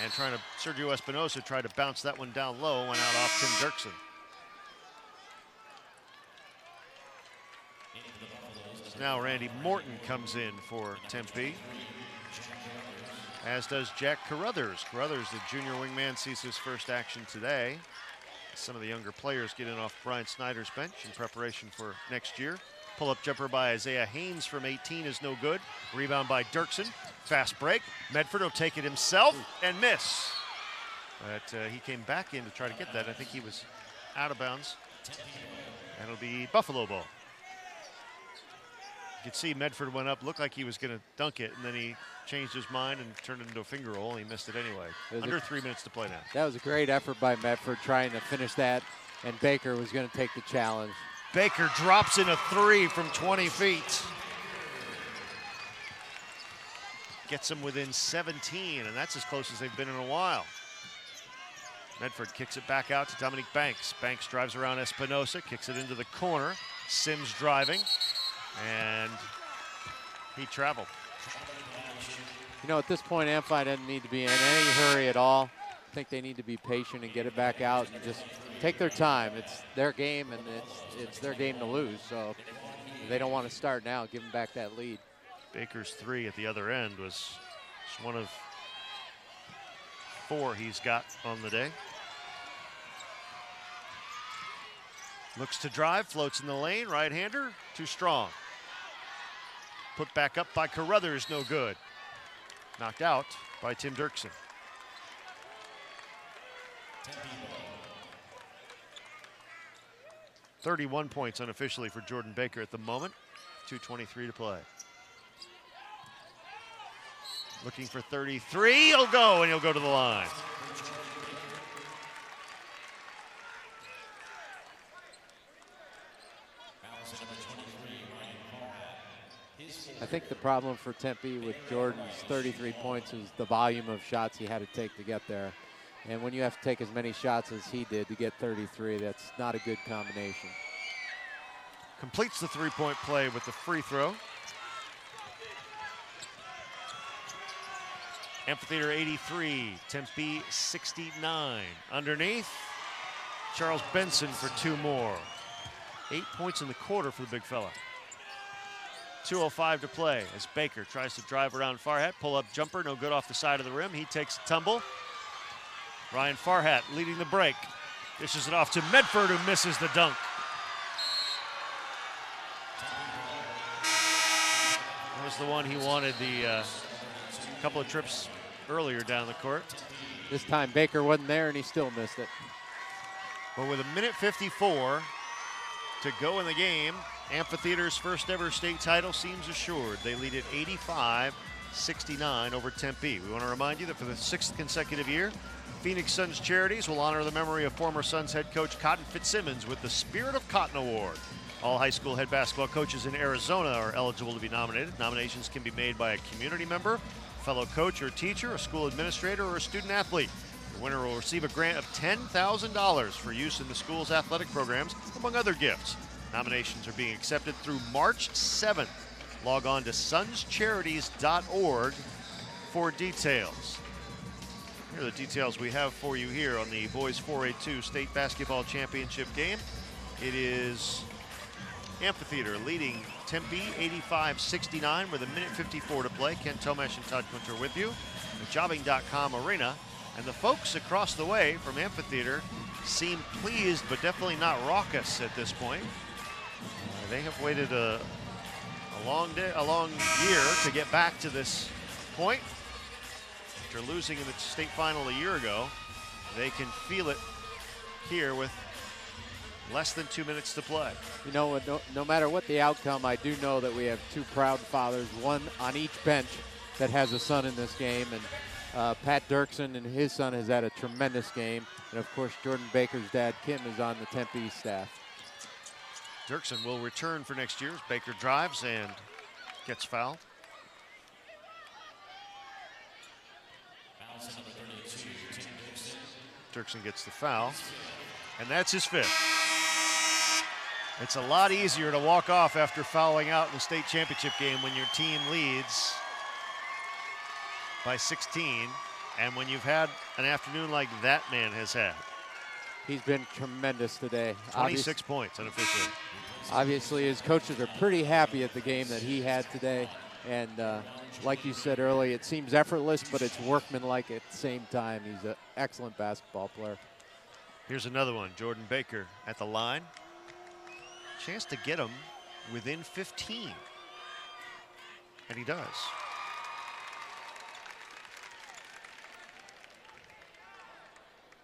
And Sergio Espinosa tried to bounce that one down low. Went out off Tim Dirksen. Now Randy Morton comes in for Tempe, as does Jack Carruthers. Carruthers, the junior wingman, sees his first action today. Some of the younger players get in off Brian Snyder's bench in preparation for next year. Pull-up jumper by Isaiah Haynes from 18 is no good. Rebound by Dirksen. Fast break. Medford will take it himself and miss. But he came back in to try to get that. I think he was out of bounds. And it'll be Buffalo ball. You could see Medford went up, looked like he was going to dunk it, and then he changed his mind and turned it into a finger roll, and he missed it anyway. Under 3 minutes to play now. That was a great effort by Medford trying to finish that, and Baker was going to take the challenge. Baker drops in a three from 20 feet. Gets him within 17, and that's as close as they've been in a while. Medford kicks it back out to Dominic Banks. Banks drives around Espinosa, kicks it into the corner. Sims driving, and he traveled. You know, at this point, Amphi doesn't need to be in any hurry at all. I think they need to be patient and get it back out and just take their time. It's their game, and it's their game to lose. So if they don't want to start now, give them back that lead. Baker's three at the other end was just one of 4 he's got on the day. Looks to drive, floats in the lane, right-hander, too strong. Put back up by Carruthers, no good. Knocked out by Tim Dirksen. Tempe ball. 31 points unofficially for Jordan Baker at the moment. 2:23 to play. Looking for 33, he'll go, and he'll go to the line. I think the problem for Tempe with Jordan's 33 points is the volume of shots he had to take to get there. And when you have to take as many shots as he did to get 33, that's not a good combination. Completes the three-point play with the free throw. Amphitheater 83, Tempe 69. Underneath, Charles Benson for 2 more. 8 points in the quarter for the big fella. 2:05 to play as Baker tries to drive around Farhat. Pull-up jumper, no good off the side of the rim. He takes a tumble. Ryan Farhat leading the break. Dishes it off to Medford, who misses the dunk. That was the one he wanted the couple of trips earlier down the court. This time Baker wasn't there and he still missed it. But with 1:54 to go in the game, Amphitheater's first ever state title seems assured. They lead at 85-69 over Tempe. We want to remind you that for the 6th consecutive year, Phoenix Suns Charities will honor the memory of former Suns head coach Cotton Fitzsimmons with the Spirit of Cotton Award. All high school head basketball coaches in Arizona are eligible to be nominated. Nominations can be made by a community member, fellow coach or teacher, a school administrator, or a student athlete. The winner will receive a grant of $10,000 for use in the school's athletic programs, among other gifts. Nominations are being accepted through March 7th. Log on to sunscharities.org for details. Here are the details we have for you here on the Boys 4A2 State Basketball Championship game. It is Amphitheater leading Tempe 85-69 with 1:54 to play. Ken Tomash and Todd Kunter with you. The Jobbing.com arena. And the folks across the way from Amphitheater seem pleased, but definitely not raucous at this point. They have waited a long year to get back to this point. After losing in the state final a year ago, they can feel it here with less than 2 minutes to play. You know, no matter what the outcome, I do know that we have 2 proud fathers, one on each bench that has a son in this game. And Pat Dirksen and his son has had a tremendous game. And of course, Jordan Baker's dad, Kim, is on the Tempe staff. Dirksen will return for next year as Baker drives and gets fouled. Dirksen gets the foul, and that's his 5th. It's a lot easier to walk off after fouling out in the state championship game when your team leads by 16, and when you've had an afternoon like that man has had. He's been tremendous today. 26 points unofficially. Obviously, his coaches are pretty happy at the game that he had today. And like you said earlier, it seems effortless, but it's workmanlike at the same time. He's an excellent basketball player. Here's another one, Jordan Baker at the line. Chance to get him within 15. And he does.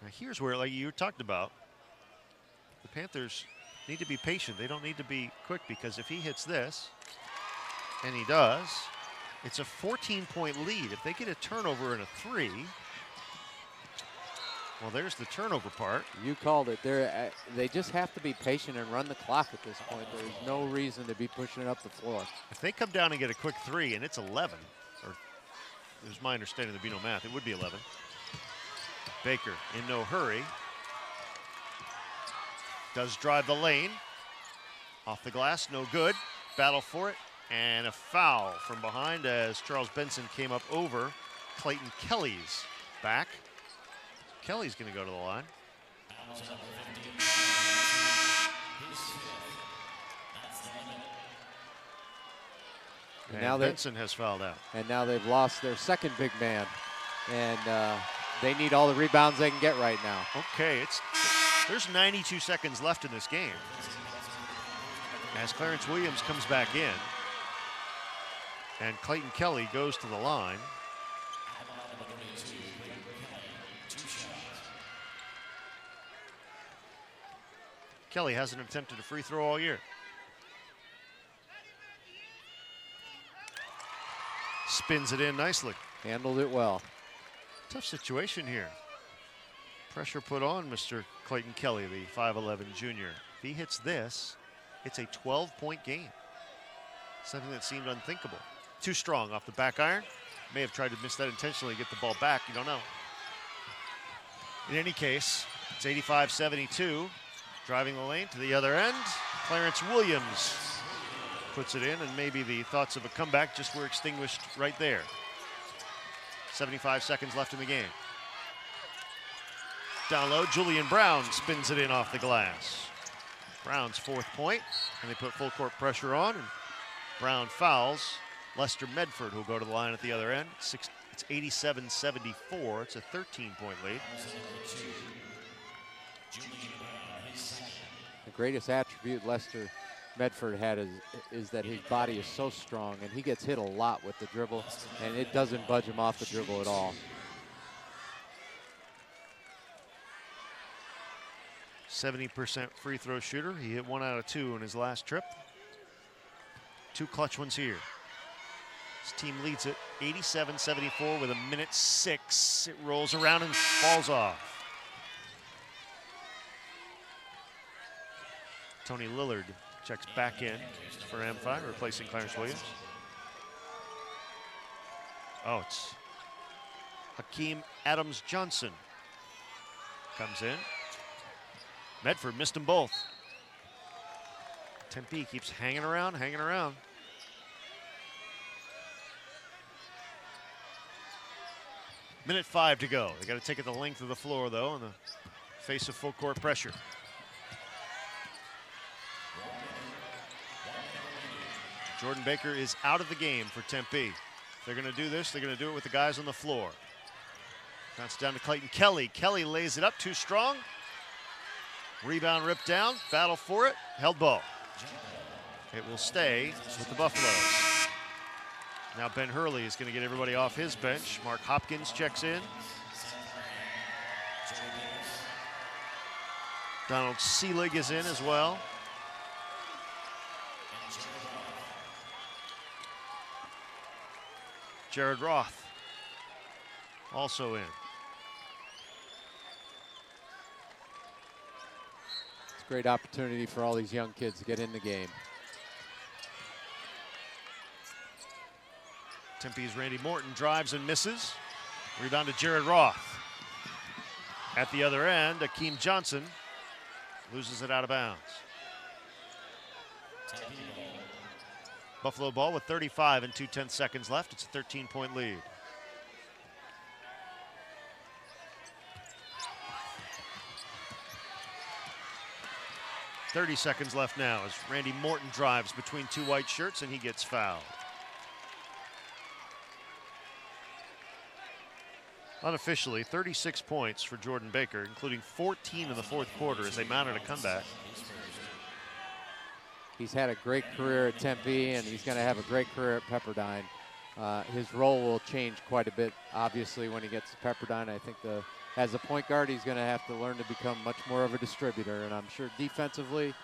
Now here's where, like you talked about, the Panthers need to be patient. They don't need to be quick, because if he hits this, and he does, it's a 14-point lead. If they get a turnover and a 3, well, there's the turnover part. You called it. They just have to be patient and run the clock at this point. There's no reason to be pushing it up the floor. If they come down and get a quick 3 and it's 11, or it was my understanding there'd be no math, it would be 11. Baker in no hurry. Does drive the lane. Off the glass, no good. Battle for it. And a foul from behind as Charles Benson came up over Clayton Kelly's back. Kelly's going to go to the line. And now Benson has fouled out. And now they've lost their second big man. And they need all the rebounds they can get right now. Okay, there's 92 seconds left in this game. As Clarence Williams comes back in. And Clayton Kelly goes to the line. Kelly hasn't attempted a free throw all year. Spins it in nicely. Handled it well. Tough situation here. Pressure put on Mr. Clayton Kelly, the 5'11 junior. If he hits this, it's a 12-point game. Something that seemed unthinkable. Too strong off the back iron. May have tried to miss that intentionally, get the ball back. You don't know. In any case, it's 85-72. Driving the lane to the other end, Clarence Williams puts it in, and maybe the thoughts of a comeback just were extinguished right there. 75 seconds left in the game. Down low, Julian Brown spins it in off the glass. Brown's 4th point, and they put full court pressure on, and Brown fouls Lester Medford, who'll go to the line at the other end. It's 87-74. It's a 13-point lead. The greatest attribute Lester Medford had is that his body is so strong, and he gets hit a lot with the dribble, and it doesn't budge him off the dribble at all. 70% free throw shooter. He hit 1 out of 2 in his last trip. 2 clutch ones here. His team leads it 87-74 with 1:06. It rolls around and falls off. Tony Lillard checks back in for Amphi, replacing Clarence Williams. Oh, it's Hakeem Adams-Johnson comes in. Medford missed them both. Tempe keeps hanging around, hanging around. Minute 5 to go. They got to take it the length of the floor, though, in the face of full court pressure. Jordan Baker is out of the game for Tempe. If they're going to do this, they're going to do it with the guys on the floor. Bounce down to Clayton Kelly. Kelly lays it up, too strong. Rebound ripped down, battle for it, held ball. It will stay with the Buffaloes. Now Ben Hurley is going to get everybody off his bench. Mark Hopkins checks in. Donald Seelig is in as well. Jared Roth also in. It's a great opportunity for all these young kids to get in the game. Tempe's Randy Morton drives and misses. Rebound to Jared Roth. At the other end, Akeem Johnson loses it out of bounds. Buffalo ball with 35 and 2/10 seconds left. It's a 13-point lead. .30 seconds left now as Randy Morton drives between 2 white shirts and he gets fouled. Unofficially, 36 points for Jordan Baker, including 14 in the 4th quarter as they mounted a comeback. He's had a great career at Tempe, and he's going to have a great career at Pepperdine. His role will change quite a bit, obviously, when he gets to Pepperdine. I think as a point guard, he's going to have to learn to become much more of a distributor, and I'm sure defensively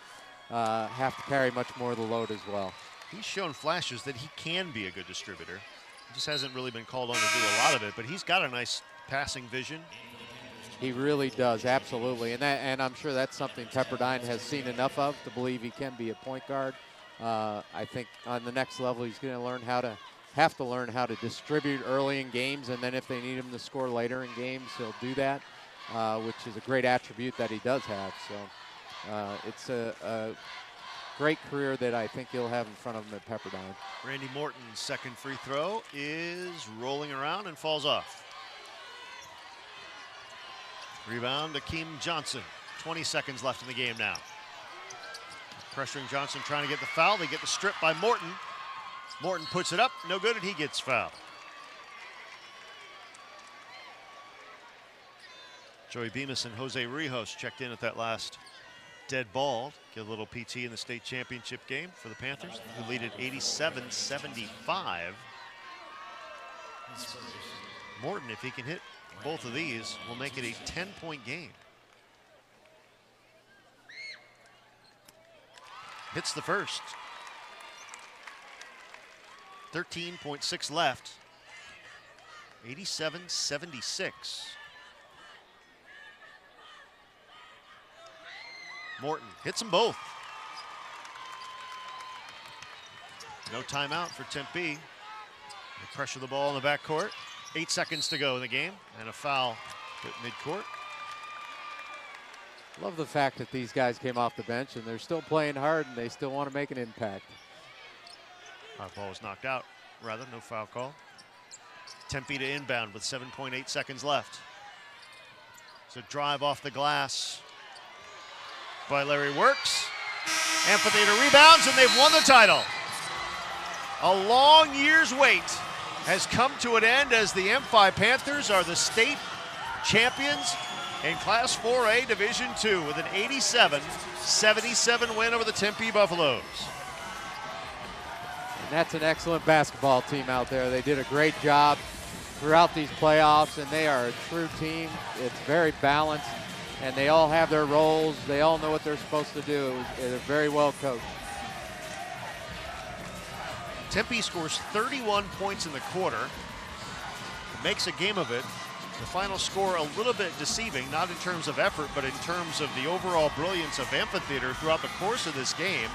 have to carry much more of the load as well. He's shown flashes that he can be a good distributor. He just hasn't really been called on to do a lot of it, but he's got a nice passing vision. He really does, absolutely, and I'm sure that's something Pepperdine has seen enough of to believe he can be a point guard. I think on the next level, he's going to have to learn how to distribute early in games, and then if they need him to score later in games, he'll do that, which is a great attribute that he does have. So it's a great career that I think he'll have in front of him at Pepperdine. Randy Morton's second free throw is rolling around and falls off. Rebound, Akeem Johnson. 20 seconds left in the game now. Pressuring Johnson, trying to get the foul. They get the strip by Morton. Morton puts it up, no good, and he gets fouled. Joey Bemis and Jose Rijos checked in at that last dead ball. Get a little PT in the state championship game for the Panthers, who lead at 87-75. Morton, if he can hit both of these, will make it a 10-point game. Hits the first. 13.6 left. 87-76. Morton hits them both. No timeout for Tempe. They pressure the ball in the backcourt. 8 seconds to go in the game, and a foul at midcourt. Love the fact that these guys came off the bench and they're still playing hard and they still want to make an impact. Ball was knocked out, rather, no foul call. Tempe to inbound with 7.8 seconds left. So drive off the glass by Larry Works. Amphitheater rebounds, and they've won the title. A long year's wait has come to an end as the Amphi Panthers are the state champions in Class 4A Division II with an 87-77 win over the Tempe Buffaloes. And that's an excellent basketball team out there. They did a great job throughout these playoffs, and they are a true team. It's very balanced, and they all have their roles. They all know what they're supposed to do. They're very well coached. Tempe scores 31 points in the quarter, makes a game of it. The final score a little bit deceiving, not in terms of effort, but in terms of the overall brilliance of Amphitheater throughout the course of this game.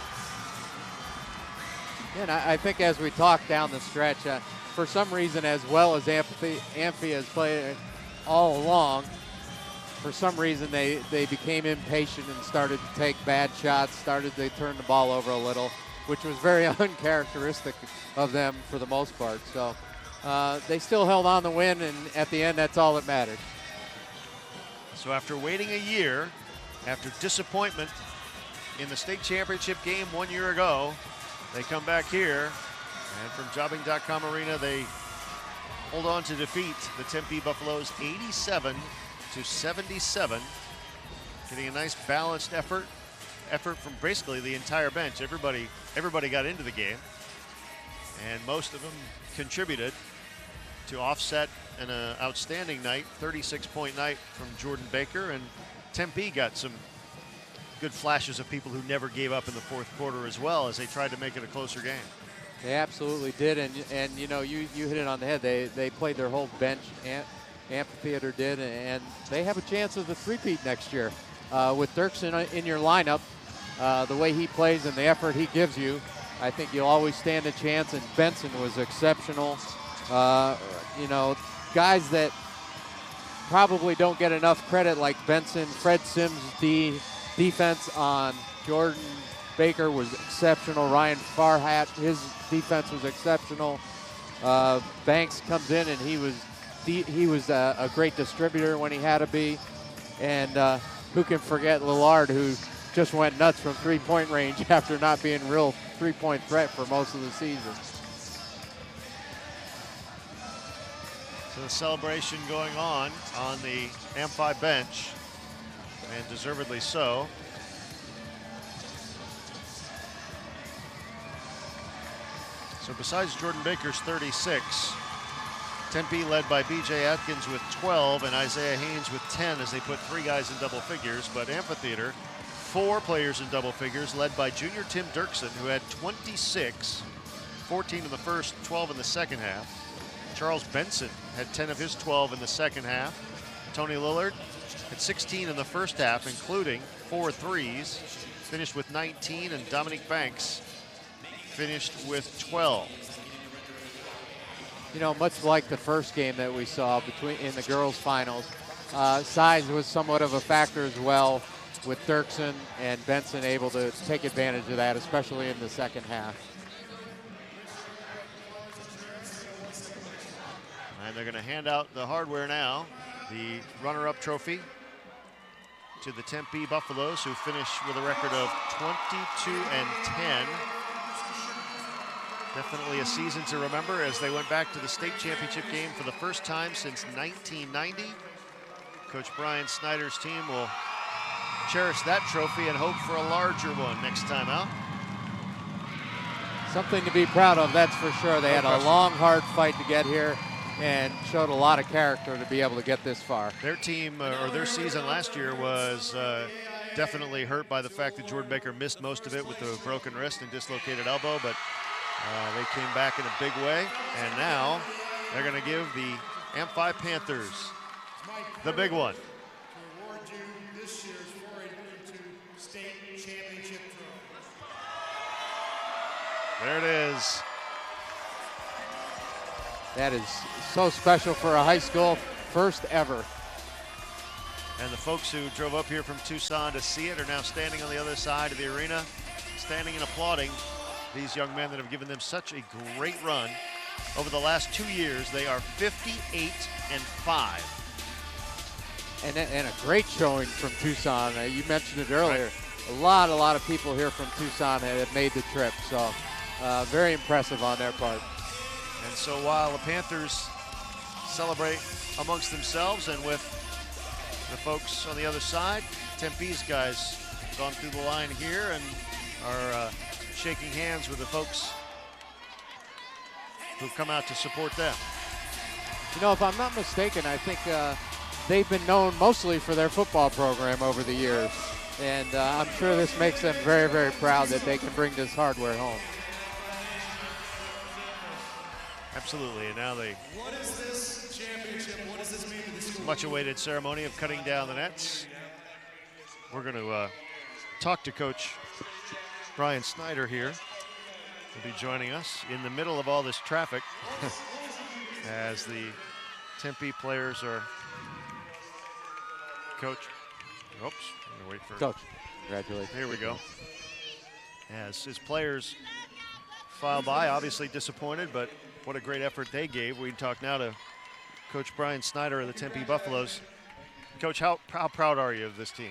And I think as we talk down the stretch, for some reason, as well as Amphi has played all along, for some reason they became impatient and started to take bad shots, started to turn the ball over a little, which was very uncharacteristic of them for the most part. So they still held on to win, and at the end, that's all that mattered. So after waiting a year, after disappointment in the state championship game 1 year ago, they come back here, and from Jobbing.com Arena, they hold on to defeat the Tempe Buffaloes 87-77, getting a nice balanced effort from basically the entire bench. Everybody got into the game, and most of them contributed to offset an outstanding night, 36-point night from Jordan Baker, and Tempe got some good flashes of people who never gave up in the fourth quarter as well as they tried to make it a closer game. They absolutely did, and you know, you hit it on the head. They played their whole bench, Amphitheater did, and they have a chance of the three-peat next year. With Dirksen in your lineup, the way he plays and the effort he gives you, I think you'll always stand a chance, and Benson was exceptional. You know, guys that probably don't get enough credit like Benson, Fred Sims' defense on Jordan Baker was exceptional. Ryan Farhat, his defense was exceptional. Banks comes in and he was a great distributor when he had to be. And who can forget Lillard, who just went nuts from three-point range after not being a real three-point threat for most of the season. So the celebration going on the Amphi bench, and deservedly so. So besides Jordan Baker's 36, Tempe led by B.J. Atkins with 12 and Isaiah Haynes with 10 as they put three guys in double figures. But Amphitheater, 4 players in double figures, led by junior Tim Dirksen, who had 26, 14 in the first, 12 in the second half. Charles Benson had 10 of his 12 in the second half. Tony Lillard had 16 in the first half, including 4 threes, finished with 19, and Dominique Banks finished with 12. You know, much like the first game that we saw in the girls' finals, size was somewhat of a factor as well, with Dirksen and Benson able to take advantage of that, especially in the second half. And they're going to hand out the hardware now, the runner-up trophy to the Tempe Buffaloes, who finished with a record of 22-10. Definitely a season to remember as they went back to the state championship game for the first time since 1990. Coach Brian Snyder's team will cherish that trophy and hope for a larger one next time out. Something to be proud of, that's for sure. They had a long, hard fight to get here and showed a lot of character to be able to get this far. Their team, or their season last year was definitely hurt by the fact that Jordan Baker missed most of it with the broken wrist and dislocated elbow, but they came back in a big way, and now they're going to give the Amphi Panthers the big one. To award you this year's 4A state championship trophy. There it is. That is so special for a high school, first ever. And the folks who drove up here from Tucson to see it are now standing on the other side of the arena, standing and applauding these young men that have given them such a great run. Over the last 2 years, they are 58-5. And a great showing from Tucson. You mentioned it earlier. Right. A lot of people here from Tucson have made the trip. So very impressive on their part. And so while the Panthers celebrate amongst themselves and with the folks on the other side, Tempe's guys have gone through the line here and are shaking hands with the folks who've come out to support them. You know, if I'm not mistaken, I think they've been known mostly for their football program over the years. And I'm sure this makes them very, very proud that they can bring this hardware home. Absolutely, and now they What is this championship? What does this mean to the school? much awaited ceremony of cutting down the nets. We're going to talk to Coach Brian Snyder here. He'll be joining us in the middle of all this traffic as the Tempe players are. Coach, oops, I'm going to wait for Coach, congratulations. Here we go. As his players file by, obviously disappointed, but what a great effort they gave. We talk now to Coach Brian Snyder of the Tempe Buffaloes. Coach, how proud are you of this team?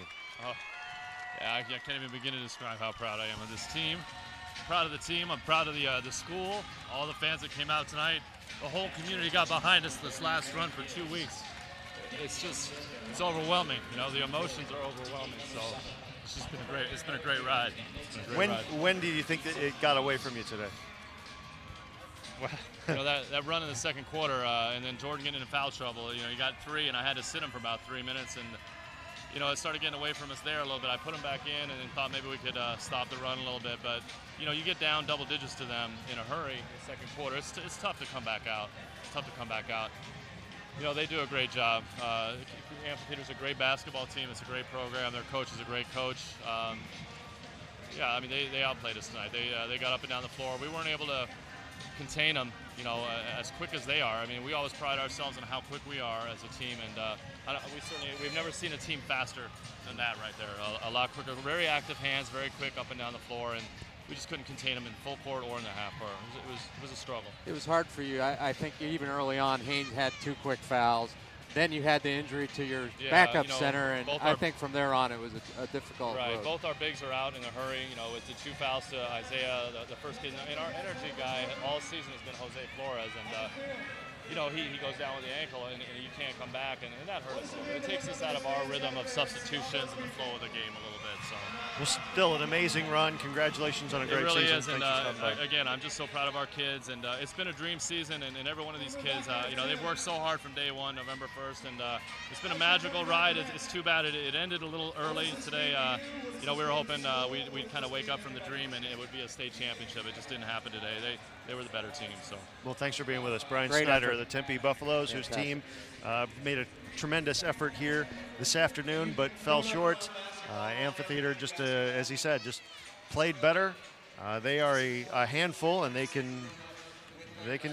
Yeah, I can't even begin to describe how proud I am of this team. I'm proud of the team. I'm proud of the school, all the fans that came out tonight. The whole community got behind us this last run for 2 weeks. It's overwhelming. You know, the emotions are overwhelming. So it's just been a great ride. When do you think that it got away from you today? Well, you know, that run in the second quarter, and then Jordan getting into foul trouble. You know, he got 3, and I had to sit him for about 3 minutes, and you know, it started getting away from us there a little bit. I put him back in and then thought maybe we could stop the run a little bit. But, you know, you get down double digits to them in a hurry in the second quarter. It's tough to come back out. You know, they do a great job. Amphitheater's a great basketball team. It's a great program. Their coach is a great coach. Yeah, I mean, they outplayed us tonight. They got up and down the floor. We weren't able to contain them, you know, as quick as they are. I mean, we always pride ourselves on how quick we are as a team, and we've never seen a team faster than that right there. A lot quicker, very active hands, very quick up and down the floor, and we just couldn't contain them in full court or in the half court. It was a struggle. It was hard for you. I think even early on, Haynes had 2 quick fouls. Then you had the injury to your backup center, and I think from there on it was a difficult road. Both our bigs are out in a hurry. You know, with the 2 fouls to Isaiah, the first kid. And our energy guy all season has been Jose Flores, and you know, he goes down with the ankle, and you can't come back, and that hurt us a little bit. It takes us out of our rhythm of substitutions and the flow of the game a little bit. So. Well, still an amazing run. Congratulations on a great season. It really is, and again, I'm just so proud of our kids, and it's been a dream season, and every one of these kids, you know, they've worked so hard from day one, November 1st, and it's been a magical ride. It's too bad it ended a little early today. You know, we were hoping we'd kind of wake up from the dream, and it would be a state championship. It just didn't happen today. They were the better team. So. Well, thanks for being with us, Brian Great Snyder effort. of the Tempe Buffaloes, whose team made a tremendous effort here this afternoon, but fell short. Amphitheater, just as he said, just played better. They are a handful, and they can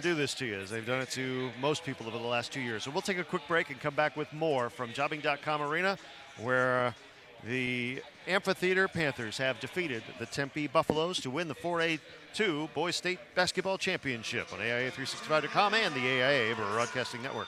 do this to you, as they've done it to most people over the last 2 years. So we'll take a quick break and come back with more from Jobbing.com Arena, where the Amphitheater Panthers have defeated the Tempe Buffaloes to win the 4A2 Boys State Basketball Championship on AIA365.com and the AIA Broadcasting Network.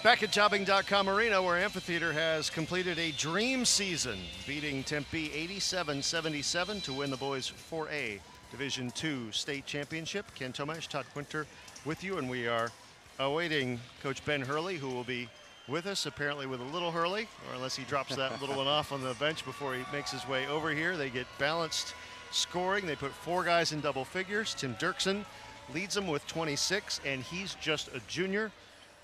Back at Jobbing.com Arena, where Amphitheater has completed a dream season, beating Tempe 87-77 to win the boys 4A Division II State Championship. Ken Tomash, Todd Quinter with you, and we are awaiting Coach Ben Hurley, who will be with us, apparently with a little Hurley, or unless he drops that little one off on the bench before he makes his way over here. They get balanced scoring. They put 4 guys in double figures. Tim Dirksen leads them with 26, and he's just a junior.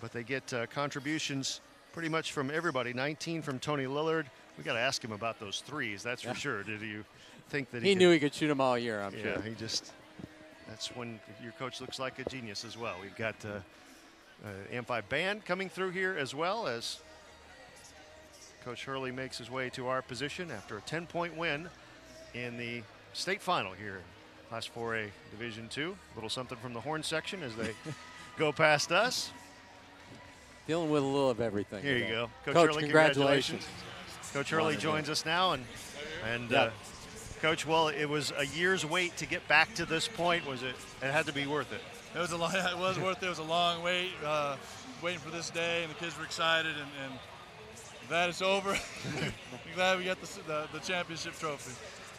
But they get contributions pretty much from everybody. 19 from Tony Lillard. We got to ask him about those threes, that's for sure. Did you think that he knew he could shoot them all year, I'm sure. Yeah, that's when your coach looks like a genius as well. We've got Amphi Band coming through here as well, as Coach Hurley makes his way to our position after a 10-point win in the state final here in Class 4A Division II. A little something from the horn section as they go past us. Dealing with a little of everything. Here today. you go. Coach, Hurley, congratulations. Coach Hurley joins us now, and Yeah. Coach, well, it was a year's wait to get back to this point. Was it? It had to be worth it. It was a long, it was worth it. It was a long wait, waiting for this day, and the kids were excited, and glad it's over. I'm glad we got the championship trophy.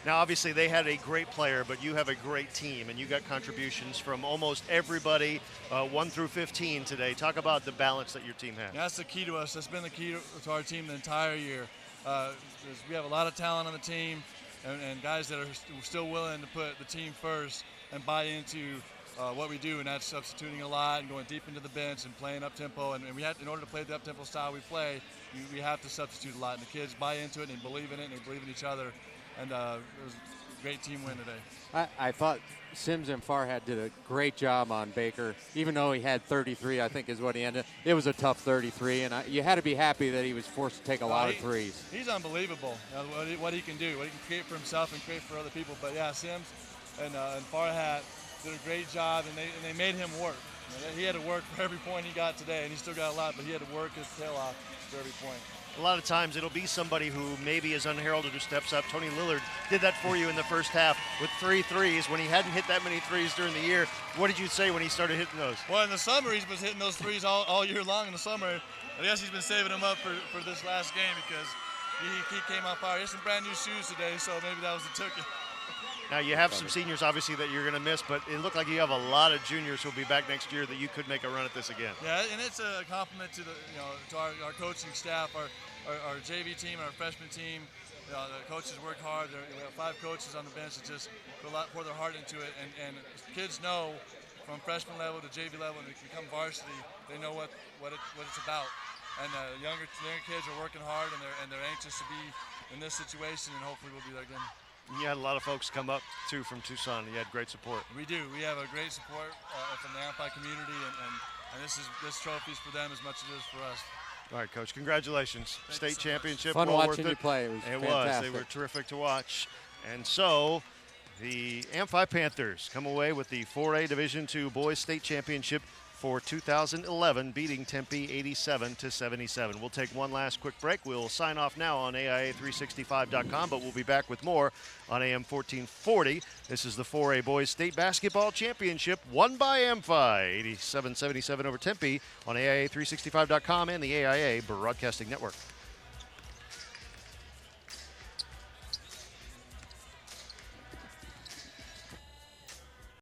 Now, obviously, they had a great player, but you have a great team, and you got contributions from almost everybody, 1 through 15 today. Talk about the balance that your team has. Yeah, that's the key to us. That's been the key to our team the entire year. We have a lot of talent on the team, and guys that are still willing to put the team first and buy into what we do, and that's substituting a lot and going deep into the bench and playing up tempo. And we have, in order to play the up tempo style we play, we have to substitute a lot. And the kids buy into it and they believe in it and they believe in each other. And it was a great team win today. I thought Sims and Farhad did a great job on Baker, even though he had 33, I think is what he ended. It was a tough 33, and you had to be happy that he was forced to take a lot of threes. He's unbelievable, what he can do, what he can create for himself and create for other people. But yeah, Sims and Farhad did a great job, and they made him work. He had to work for every point he got today, and he still got a lot, but he had to work his tail off for every point. A lot of times it'll be somebody who maybe is unheralded who steps up. Tony Lillard did that for you in the first half with 3 threes when he hadn't hit that many threes during the year. What did you say when he started hitting those? Well, in the summer, he's been hitting those threes all year long in the summer. I guess he's been saving them up for this last game because he came on fire. He has some brand new shoes today, so maybe that was the ticket. Now, you have some seniors, obviously, that you're going to miss, but it looked like you have a lot of juniors who will be back next year that you could make a run at this again. Yeah, and it's a compliment to to our coaching staff, our JV team, our freshman team. The coaches work hard. We have 5 coaches on the bench that just pour their heart into it, and kids know from freshman level to JV level, when they become varsity, they know what it's about. And younger kids are working hard, and they're anxious to be in this situation, and hopefully we'll be there again. You had a lot of folks come up, too, from Tucson. You had great support. We do. We have a great support from the Amphi community, and this trophy's for them as much as it is for us. All right, Coach, congratulations. State championship. Fun well watching worth you play. It was It fantastic. was. They were terrific to watch. And so the Amphi Panthers come away with the 4A Division II Boys State Championship for 2011, beating Tempe 87-77. We'll take one last quick break. We'll sign off now on AIA365.com, but we'll be back with more on AM 1440. This is the 4A Boys State Basketball Championship, won by Amphi, 87-77 over Tempe on AIA365.com and the AIA Broadcasting Network.